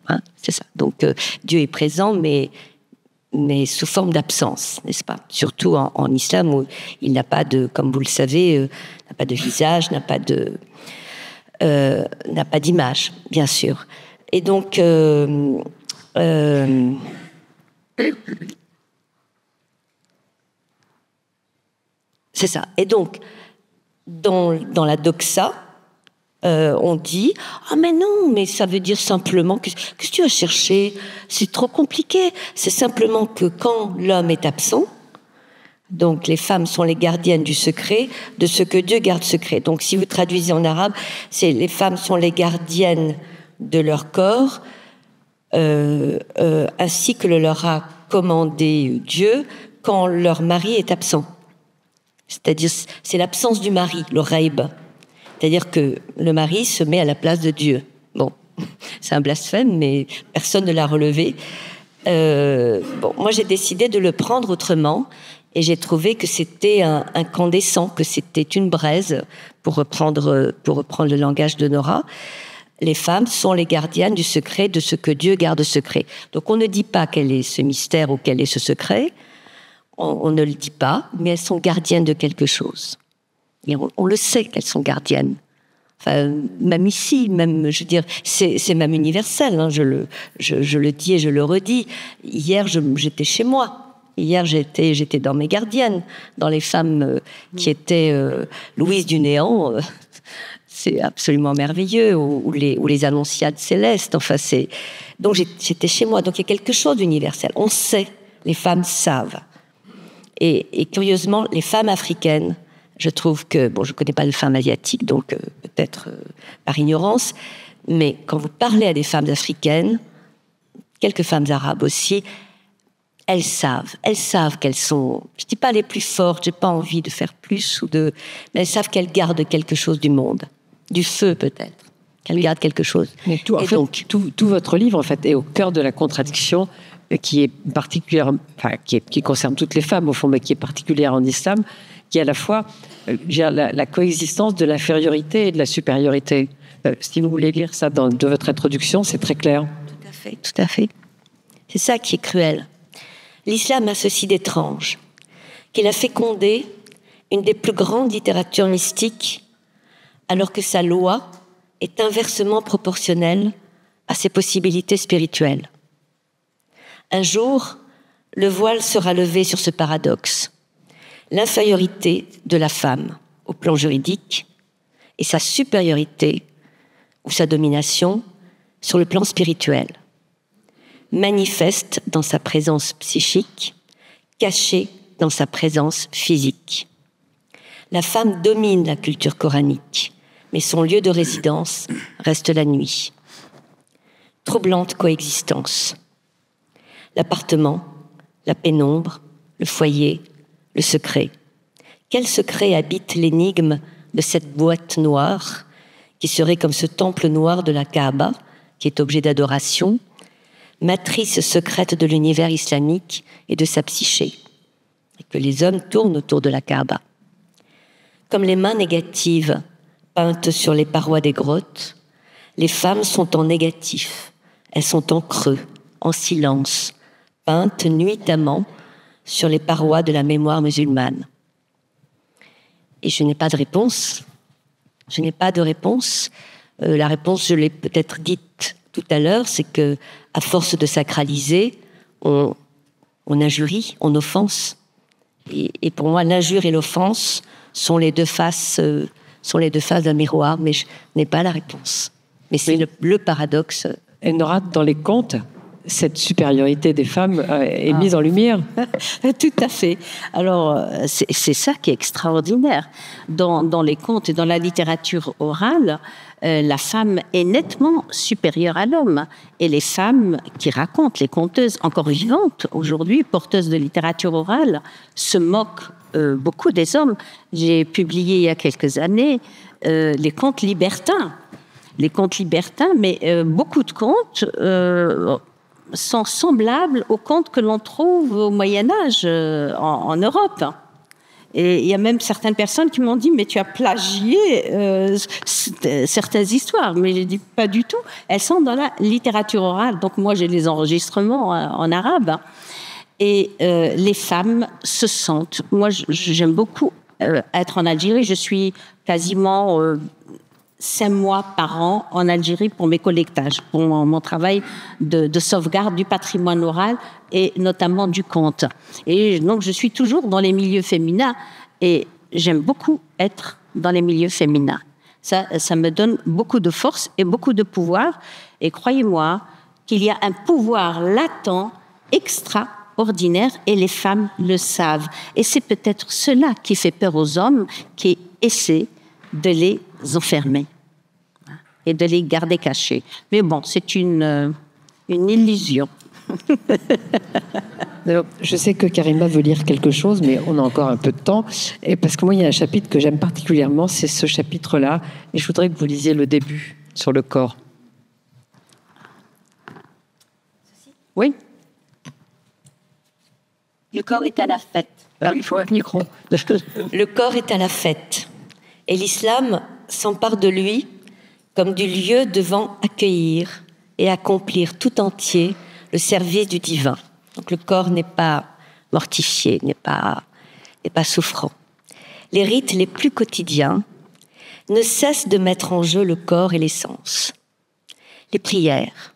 Hein, c'est ça. Donc Dieu est présent, mais sous forme d'absence, n'est-ce pas? Surtout en islam où il n'a pas de, comme vous le savez, n'a pas de visage, n'a pas d'image, bien sûr. Et donc c'est ça. Et donc dans la doxa, on dit « Ah mais non, mais ça veut dire simplement... Qu'est-ce que tu as cherché? C'est trop compliqué. C'est simplement que quand l'homme est absent, donc les femmes sont les gardiennes du secret, de ce que Dieu garde secret. » Donc si vous traduisez en arabe, c'est les femmes sont les gardiennes de leur corps, ainsi que le leur a commandé Dieu quand leur mari est absent. C'est-à-dire, c'est l'absence du mari, le raïb. C'est-à-dire que le mari se met à la place de Dieu. Bon, c'est un blasphème, mais personne ne l'a relevé. Moi, j'ai décidé de le prendre autrement, et j'ai trouvé que c'était un incandescent, que c'était une braise, pour reprendre le langage de Nora. Les femmes sont les gardiennes du secret, de ce que Dieu garde secret. Donc, on ne dit pas quel est ce mystère ou quel est ce secret. On ne le dit pas, mais elles sont gardiennes de quelque chose. Et on le sait qu'elles sont gardiennes. Enfin, même ici, même, je veux dire, c'est même universel. Hein, je le dis et je le redis. Hier, j'étais chez moi. Hier, j'étais dans mes gardiennes, dans les femmes qui étaient Louise du Néant. C'est absolument merveilleux, ou les Annonciades célestes. Enfin, donc j'étais chez moi. Donc il y a quelque chose d'universel. On sait, les femmes savent. Et curieusement, les femmes africaines, je trouve que, bon, je ne connais pas de femmes asiatiques, donc peut-être par ignorance, mais quand vous parlez à des femmes africaines, quelques femmes arabes aussi, elles savent qu'elles sont, je ne dis pas les plus fortes, je n'ai pas envie de faire plus, mais elles savent qu'elles gardent quelque chose du monde, du feu peut-être, qu'elles gardent quelque chose. Mais tout votre livre, en fait, est au cœur de la contradiction qui est particulière, enfin, qui concerne toutes les femmes au fond, mais qui est particulière en islam, qui est à la fois la coexistence de l'infériorité et de la supériorité. Si vous voulez lire ça de votre introduction, c'est très clair. Tout à fait. C'est ça qui est cruel. L'islam a ceci d'étrange, qu'il a fécondé une des plus grandes littératures mystiques, alors que sa loi est inversement proportionnelle à ses possibilités spirituelles. Un jour, le voile sera levé sur ce paradoxe. L'infériorité de la femme au plan juridique et sa supériorité ou sa domination sur le plan spirituel, manifeste dans sa présence psychique, cachée dans sa présence physique. La femme domine la culture coranique, mais son lieu de résidence reste la nuit. Troublante coexistence. L'appartement, la pénombre, le foyer, le secret. Quel secret habite l'énigme de cette boîte noire qui serait comme ce temple noir de la Kaaba, qui est objet d'adoration, matrice secrète de l'univers islamique et de sa psyché? et que les hommes tournent autour de la Kaaba. Comme les mains négatives peintes sur les parois des grottes, les femmes sont en négatif, elles sont en creux, en silence, peintes nuitamment sur les parois de la mémoire musulmane. Et je n'ai pas de réponse. Je n'ai pas de réponse. La réponse, je l'ai peut-être dite tout à l'heure, c'est que à force de sacraliser, on injurie, on offense. Et pour moi, l'injure et l'offense sont les deux faces d'un miroir, mais je n'ai pas la réponse. Mais c'est le paradoxe. Et Nora, dans les contes, cette supériorité des femmes est mise en lumière. Tout à fait. Alors, c'est ça qui est extraordinaire. Dans les contes et dans la littérature orale, la femme est nettement supérieure à l'homme. Et les femmes qui racontent, les conteuses encore vivantes aujourd'hui, porteuses de littérature orale, se moquent beaucoup des hommes. J'ai publié il y a quelques années les contes libertins. Les contes libertins, mais beaucoup de contes sont semblables aux contes que l'on trouve au Moyen-Âge en Europe. Et il y a même certaines personnes qui m'ont dit « mais tu as plagié certaines histoires ». Mais j'ai dit « pas du tout, elles sont dans la littérature orale ». Donc moi, j'ai les enregistrements en arabe. Et les femmes se sentent... Moi, j'aime beaucoup être en Algérie. Je suis quasiment 5 mois par an en Algérie pour mes collectages, pour mon travail de sauvegarde du patrimoine oral et notamment du conte. Et donc, je suis toujours dans les milieux féminins et j'aime beaucoup être dans les milieux féminins. Ça me donne beaucoup de force et beaucoup de pouvoir. Et croyez-moi qu'il y a un pouvoir latent, extraordinaire, et les femmes le savent. Et c'est peut-être cela qui fait peur aux hommes qui essaient de les enfermer et de les garder cachés. Mais bon, c'est une illusion. Je sais que Karima veut lire quelque chose, mais on a encore un peu de temps. Et parce que moi, il y a un chapitre que j'aime particulièrement, c'est ce chapitre-là. Et je voudrais que vous lisiez le début sur le corps. Oui. Le corps est à la fête. Il faut un micro. Le corps est à la fête. Et l'islam s'empare de lui comme du lieu devant accueillir et accomplir tout entier le service du divin. Donc le corps n'est pas mortifié, n'est pas souffrant. Les rites les plus quotidiens ne cessent de mettre en jeu le corps et les sens. Les prières,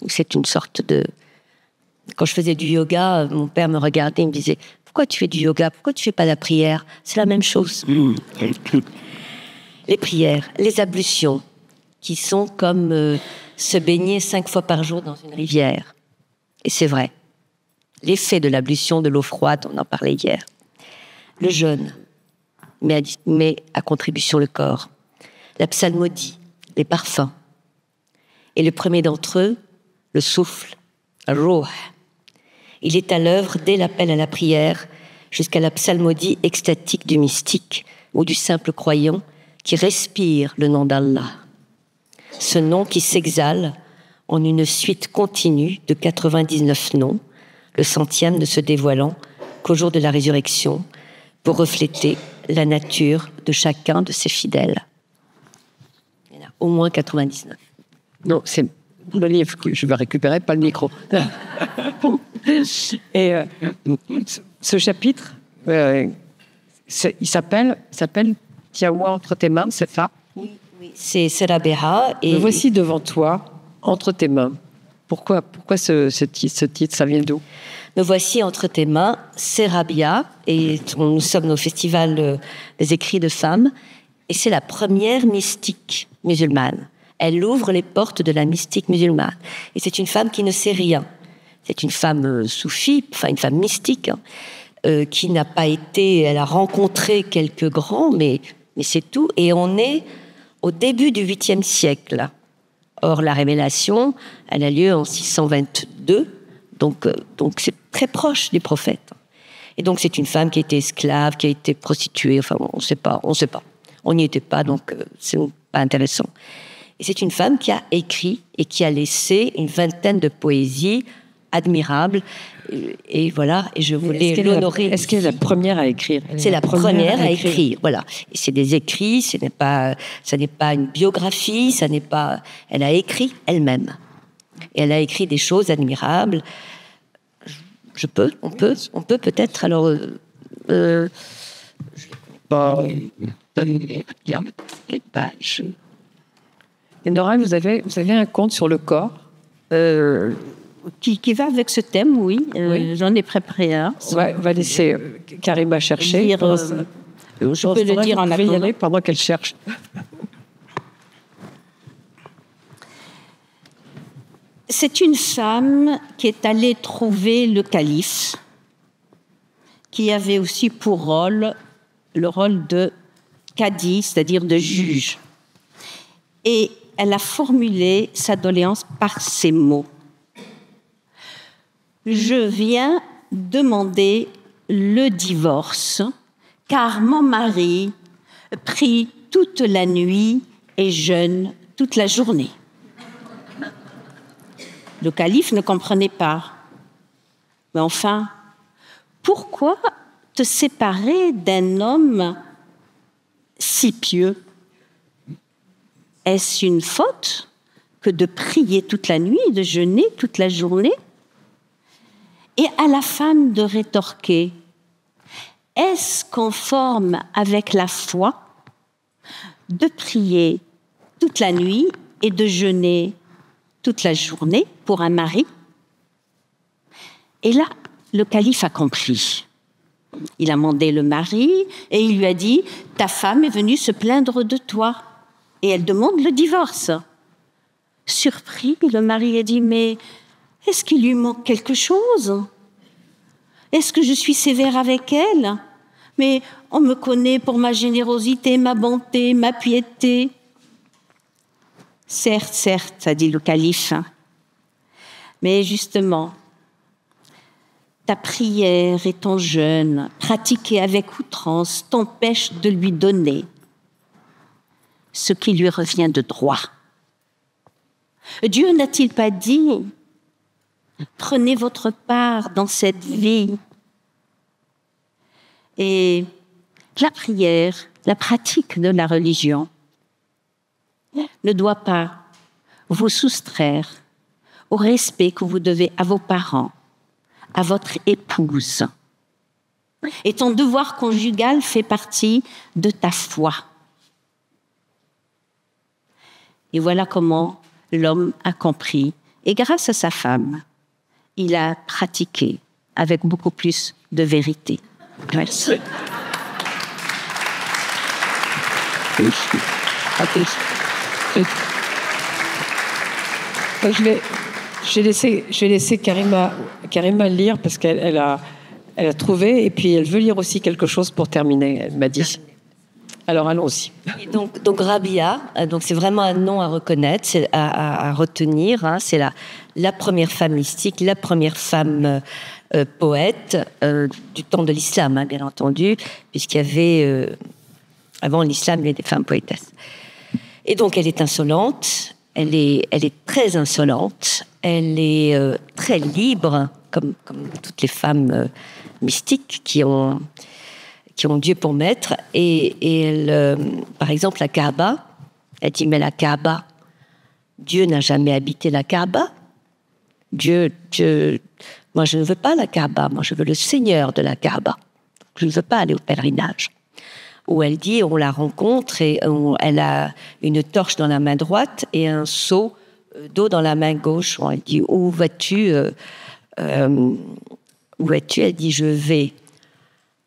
c'est une sorte de... Quand je faisais du yoga, mon père me regardait et me disait « Pourquoi tu fais du yoga? Pourquoi tu fais pas la prière? C'est la même chose. » Les prières, les ablutions, qui sont comme se baigner 5 fois par jour dans une rivière. Et c'est vrai. L'effet de l'ablution de l'eau froide, on en parlait hier. Le jeûne, met à contribution le corps. La psalmodie, les parfums. Et le premier d'entre eux, le souffle, Ruh. Il est à l'œuvre dès l'appel à la prière jusqu'à la psalmodie extatique du mystique ou du simple croyant qui respire le nom d'Allah. Ce nom qui s'exhale en une suite continue de 99 noms, le 100e ne se dévoilant qu'au jour de la résurrection pour refléter la nature de chacun de ses fidèles. Il y en a au moins 99. Non, c'est le livre que je vais récupérer, pas le micro. Et ce chapitre, il s'appelle Tiens-moi entre tes mains, c'est ça? Oui, c'est Rabi'a. Me voici devant toi, entre tes mains. Pourquoi ce titre, ça vient d'où? Me voici entre tes mains, c'est Rabi'a, et nous sommes au festival des écrits de femmes, et c'est la première mystique musulmane. Elle ouvre les portes de la mystique musulmane. Et c'est une femme qui ne sait rien. C'est une femme soufie, enfin une femme mystique, qui n'a pas été... Elle a rencontré quelques grands, mais c'est tout. Et on est au début du 8e siècle. Or, la révélation, elle a lieu en 622, donc c'est très proche des prophètes. Et donc, c'est une femme qui a été esclave, qui a été prostituée, enfin, on ne sait pas. On n'y était pas, donc c'est pas intéressant. Et c'est une femme qui a écrit et qui a laissé une vingtaine de poésies admirable. Et voilà, et je voulais l'honorer. Est-ce qu'elle est la première à écrire? C'est la première à écrire, voilà. Et c'est des écrits, ça n'est pas une biographie, elle a écrit elle-même. Et elle a écrit des choses admirables. On peut peut-être, alors... les pages. Et Nora, vous avez un conte sur le corps qui va avec ce thème, oui. J'en ai préparé un. On va laisser Karima chercher. Je peux le dire en attendant. Pendant qu'elle cherche. C'est une femme qui est allée trouver le calife, qui avait aussi pour rôle le rôle de cadi, c'est-à-dire de juge. Et elle a formulé sa doléance par ces mots. Je viens demander le divorce, car mon mari prie toute la nuit et jeûne toute la journée. Le calife ne comprenait pas. Mais enfin, pourquoi te séparer d'un homme si pieux? Est-ce une faute que de prier toute la nuit, de jeûner toute la journée? Et à la femme de rétorquer, est-ce conforme avec la foi de prier toute la nuit et de jeûner toute la journée pour un mari? Et là, le calife a compris. Il a mandé le mari et il lui a dit « Ta femme est venue se plaindre de toi et elle demande le divorce. » Surpris, le mari a dit « Mais est-ce qu'il lui manque quelque chose? Est-ce que je suis sévère avec elle? Mais on me connaît pour ma générosité, ma bonté, ma piété. » « Certes, a dit le calife, mais justement, ta prière et ton jeûne, pratiqués avec outrance, t'empêchent de lui donner ce qui lui revient de droit. Dieu n'a-t-il pas dit « Prenez votre part dans cette vie » Et la prière, la pratique de la religion, ne doit pas vous soustraire au respect que vous devez à vos parents, à votre épouse. Et ton devoir conjugal fait partie de ta foi. Et voilà comment l'homme a compris. Et grâce à sa femme, il a pratiqué avec beaucoup plus de vérité. Merci. Je vais laisser Karima lire parce qu'elle a trouvé et puis elle veut lire aussi quelque chose pour terminer, elle m'a dit. Alors allons-y. Donc Rabia, donc c'est vraiment un nom à reconnaître, c'est à retenir. Hein, c'est la première femme mystique, la première femme poète du temps de l'islam, hein, bien entendu, puisqu'il y avait avant l'islam, il y avait des femmes poétesses. Et donc elle est insolente, elle est très insolente, elle est très libre, comme toutes les femmes mystiques qui ont Dieu pour maître. Et elle, par exemple, la Kaaba, elle dit, mais la Kaaba, Dieu n'a jamais habité la Kaaba. Dieu, moi je ne veux pas la Kaaba, moi je veux le Seigneur de la Kaaba. Je ne veux pas aller au pèlerinage. Où elle dit, on la rencontre et elle a une torche dans la main droite et un seau d'eau dans la main gauche. Elle dit, où vas-tu? Où vas-tu? Elle dit, je vais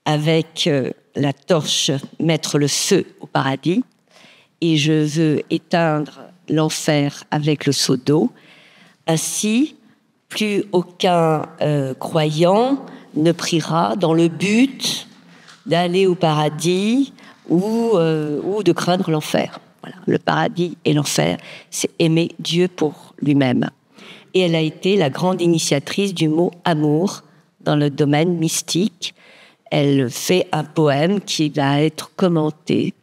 avec la torche mettre le feu au paradis et je veux éteindre l'enfer avec le seau d'eau. Ainsi, plus aucun croyant ne priera dans le but d'aller au paradis ou de craindre l'enfer. Voilà. Le paradis et l'enfer, c'est aimer Dieu pour lui-même. Et elle a été la grande initiatrice du mot amour dans le domaine mystique. Elle fait un poème qui va être commenté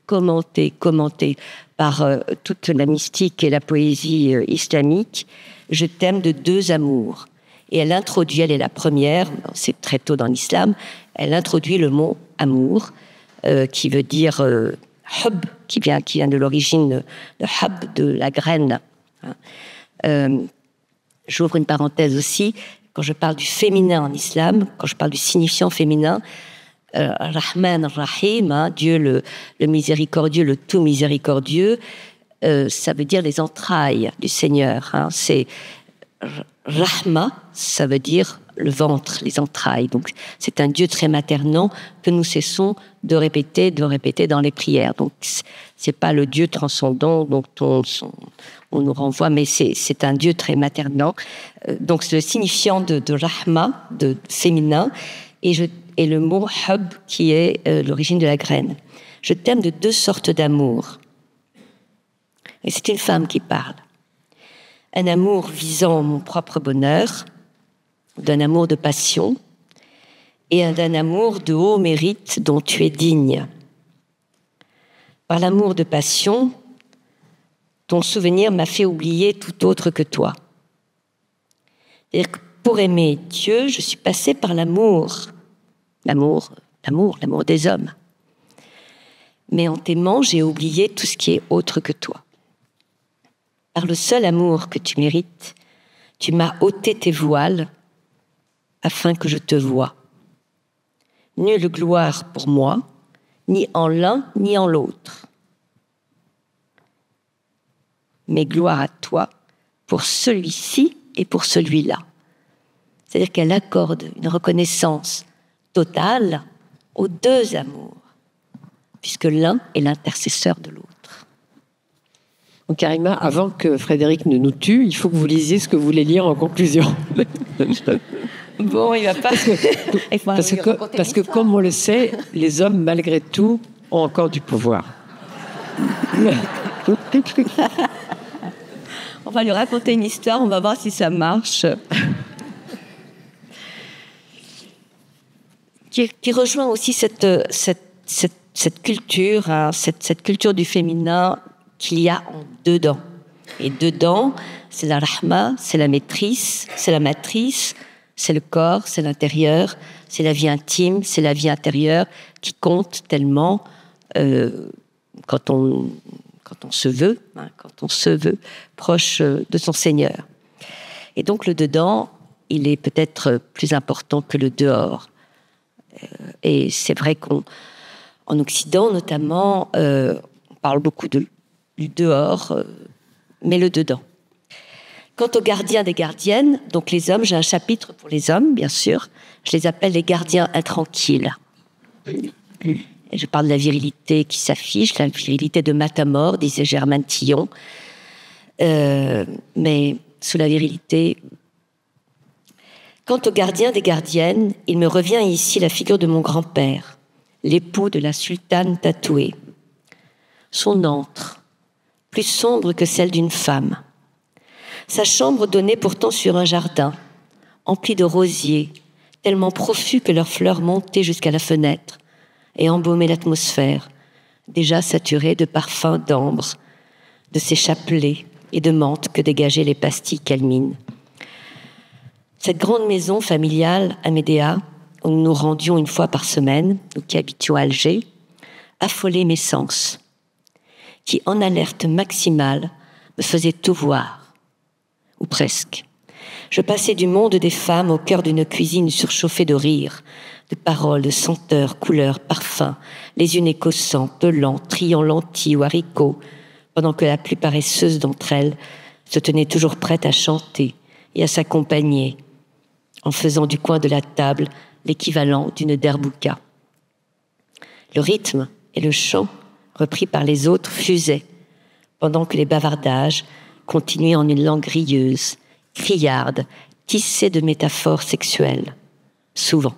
par toute la mystique et la poésie islamique. Je t'aime de deux amours. Et elle introduit, elle est la première, c'est très tôt dans l'islam, elle introduit le mot amour, qui veut dire hub, qui vient de l'origine de hub, de la graine. J'ouvre une parenthèse aussi, quand je parle du féminin en islam, quand je parle du signifiant féminin, Rahman Rahim, Dieu le miséricordieux, le tout miséricordieux, ça veut dire les entrailles du Seigneur. C'est Rahma, ça veut dire le ventre, les entrailles. Donc c'est un Dieu très maternant que nous cessons de répéter dans les prières. Donc c'est pas le Dieu transcendant dont on nous renvoie, mais c'est un Dieu très maternant. Donc c'est le signifiant de Rahma, de féminin, et le mot hub qui est l'origine de la graine. Je t'aime de 2 sortes d'amour. Et c'est une femme qui parle. Un amour visant mon propre bonheur, d'un amour de passion, et d'un amour de haut mérite dont tu es digne. Par l'amour de passion, ton souvenir m'a fait oublier tout autre que toi. C'est-à-dire que pour aimer Dieu, je suis passée par l'amour des hommes. Mais en t'aimant, j'ai oublié tout ce qui est autre que toi. Par le seul amour que tu mérites, tu m'as ôté tes voiles afin que je te voie. Nulle gloire pour moi, ni en l'un ni en l'autre. Mais gloire à toi pour celui-ci et pour celui-là. C'est-à-dire qu'elle accorde une reconnaissance totale aux 2 amours, puisque l'un est l'intercesseur de l'autre. Donc Karima, avant que Frédéric ne nous tue, il faut que vous lisiez ce que vous voulez lire en conclusion. Bon, il va pas... Parce que comme on le sait, les hommes, malgré tout, ont encore du pouvoir. On va lui raconter une histoire, on va voir si ça marche. Qui rejoint aussi cette culture, hein, cette culture du féminin qu'il y a en dedans. Et dedans, c'est la rahma, c'est la maîtrise, c'est la matrice, c'est le corps, c'est l'intérieur, c'est la vie intime, c'est la vie intérieure qui compte tellement quand on se veut, quand on se veut proche de son Seigneur. Et donc le dedans, il est peut-être plus important que le dehors. Et c'est vrai qu'en Occident, notamment, on parle beaucoup du dehors, mais le dedans. Quant aux gardiens des gardiennes, donc les hommes, j'ai un chapitre pour les hommes, bien sûr. Je les appelle les gardiens intranquilles. Et je parle de la virilité qui s'affiche, la virilité de Matamor, disait Germaine Tillon. Mais sous la virilité... Quant aux gardiens des gardiennes, il me revient ici la figure de mon grand-père, l'époux de la sultane tatouée. Son antre, plus sombre que celle d'une femme. Sa chambre donnait pourtant sur un jardin, empli de rosiers, tellement profus que leurs fleurs montaient jusqu'à la fenêtre et embaumaient l'atmosphère, déjà saturée de parfums d'ambre, de ces chapelets et de menthe que dégageaient les pastilles calmines. Cette grande maison familiale à Médéa, où nous nous rendions une fois par semaine, nous qui habitions à Alger, affolait mes sens, qui, en alerte maximale, me faisait tout voir, ou presque. Je passais du monde des femmes au cœur d'une cuisine surchauffée de rires, de paroles, de senteurs, couleurs, parfums, les unes écossant, pelant, triant lentilles ou haricots, pendant que la plus paresseuse d'entre elles se tenait toujours prête à chanter et à s'accompagner, en faisant du coin de la table l'équivalent d'une derbouka. Le rythme et le chant, repris par les autres, fusaient, pendant que les bavardages continuaient en une langue rieuse, criarde, tissée de métaphores sexuelles, souvent.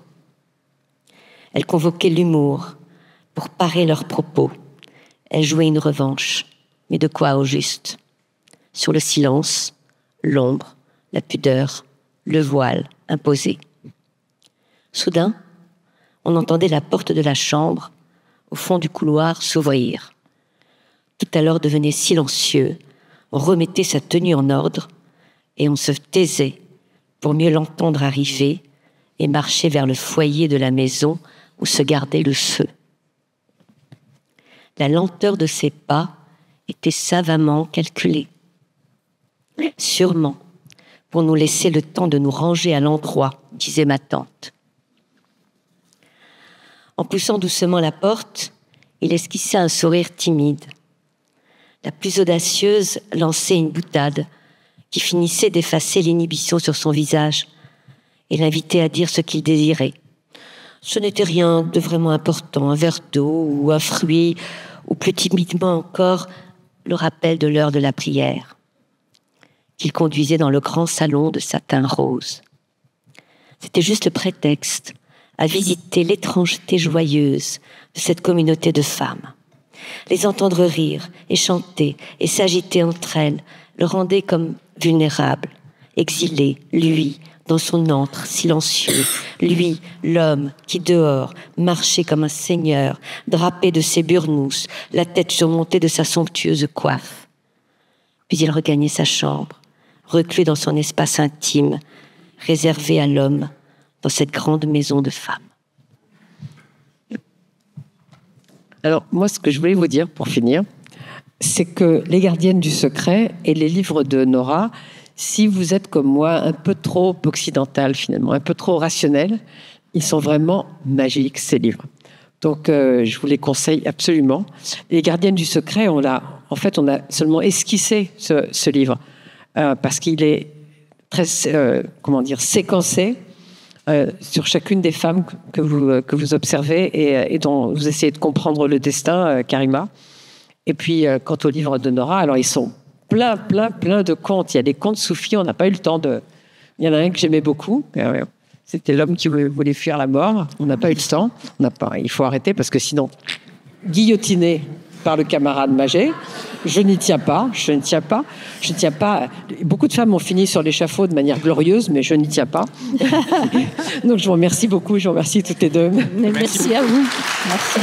Elles convoquaient l'humour pour parer leurs propos. Elles jouaient une revanche, mais de quoi au juste? Sur le silence, l'ombre, la pudeur, le voile imposé. Soudain, on entendait la porte de la chambre, au fond du couloir, s'ouvrir. Tout alors devenait silencieux, on remettait sa tenue en ordre et on se taisait pour mieux l'entendre arriver et marcher vers le foyer de la maison où se gardait le feu. La lenteur de ses pas était savamment calculée. Sûrement, pour nous laisser le temps de nous ranger à l'endroit, disait ma tante. En poussant doucement la porte, il esquissa un sourire timide. La plus audacieuse lançait une boutade qui finissait d'effacer l'inhibition sur son visage et l'invitait à dire ce qu'il désirait. Ce n'était rien de vraiment important, un verre d'eau ou un fruit, ou plus timidement encore, le rappel de l'heure de la prière, qu'il conduisait dans le grand salon de satin rose. C'était juste le prétexte à visiter l'étrangeté joyeuse de cette communauté de femmes. Les entendre rire et chanter et s'agiter entre elles le rendait comme vulnérable, exilé, lui, dans son antre silencieux, lui, l'homme qui dehors marchait comme un seigneur, drapé de ses burnous, la tête surmontée de sa somptueuse coiffe. Puis il regagnait sa chambre, reclus dans son espace intime, réservé à l'homme dans cette grande maison de femmes. Alors, moi, ce que je voulais vous dire, pour finir, c'est que Les Gardiennes du Secret et les livres de Nora, si vous êtes comme moi un peu trop occidental, finalement, un peu trop rationnel, ils sont vraiment magiques, ces livres. Donc, je vous les conseille absolument. Les Gardiennes du Secret, on a seulement esquissé ce livre, parce qu'il est très, séquencé sur chacune des femmes que vous observez et dont vous essayez de comprendre le destin, Karima. Et puis, quant au livre de Nora, alors ils sont plein de contes. Il y a des contes soufis, on n'a pas eu le temps de... Il y en a un que j'aimais beaucoup. C'était l'homme qui voulait fuir la mort. On n'a pas eu le temps. Il faut arrêter parce que sinon, guillotiné par le camarade Maget, je n'y tiens pas. Beaucoup de femmes ont fini sur l'échafaud de manière glorieuse, mais je n'y tiens pas. Donc je vous remercie beaucoup. Je vous remercie toutes les deux. Merci à vous. Merci.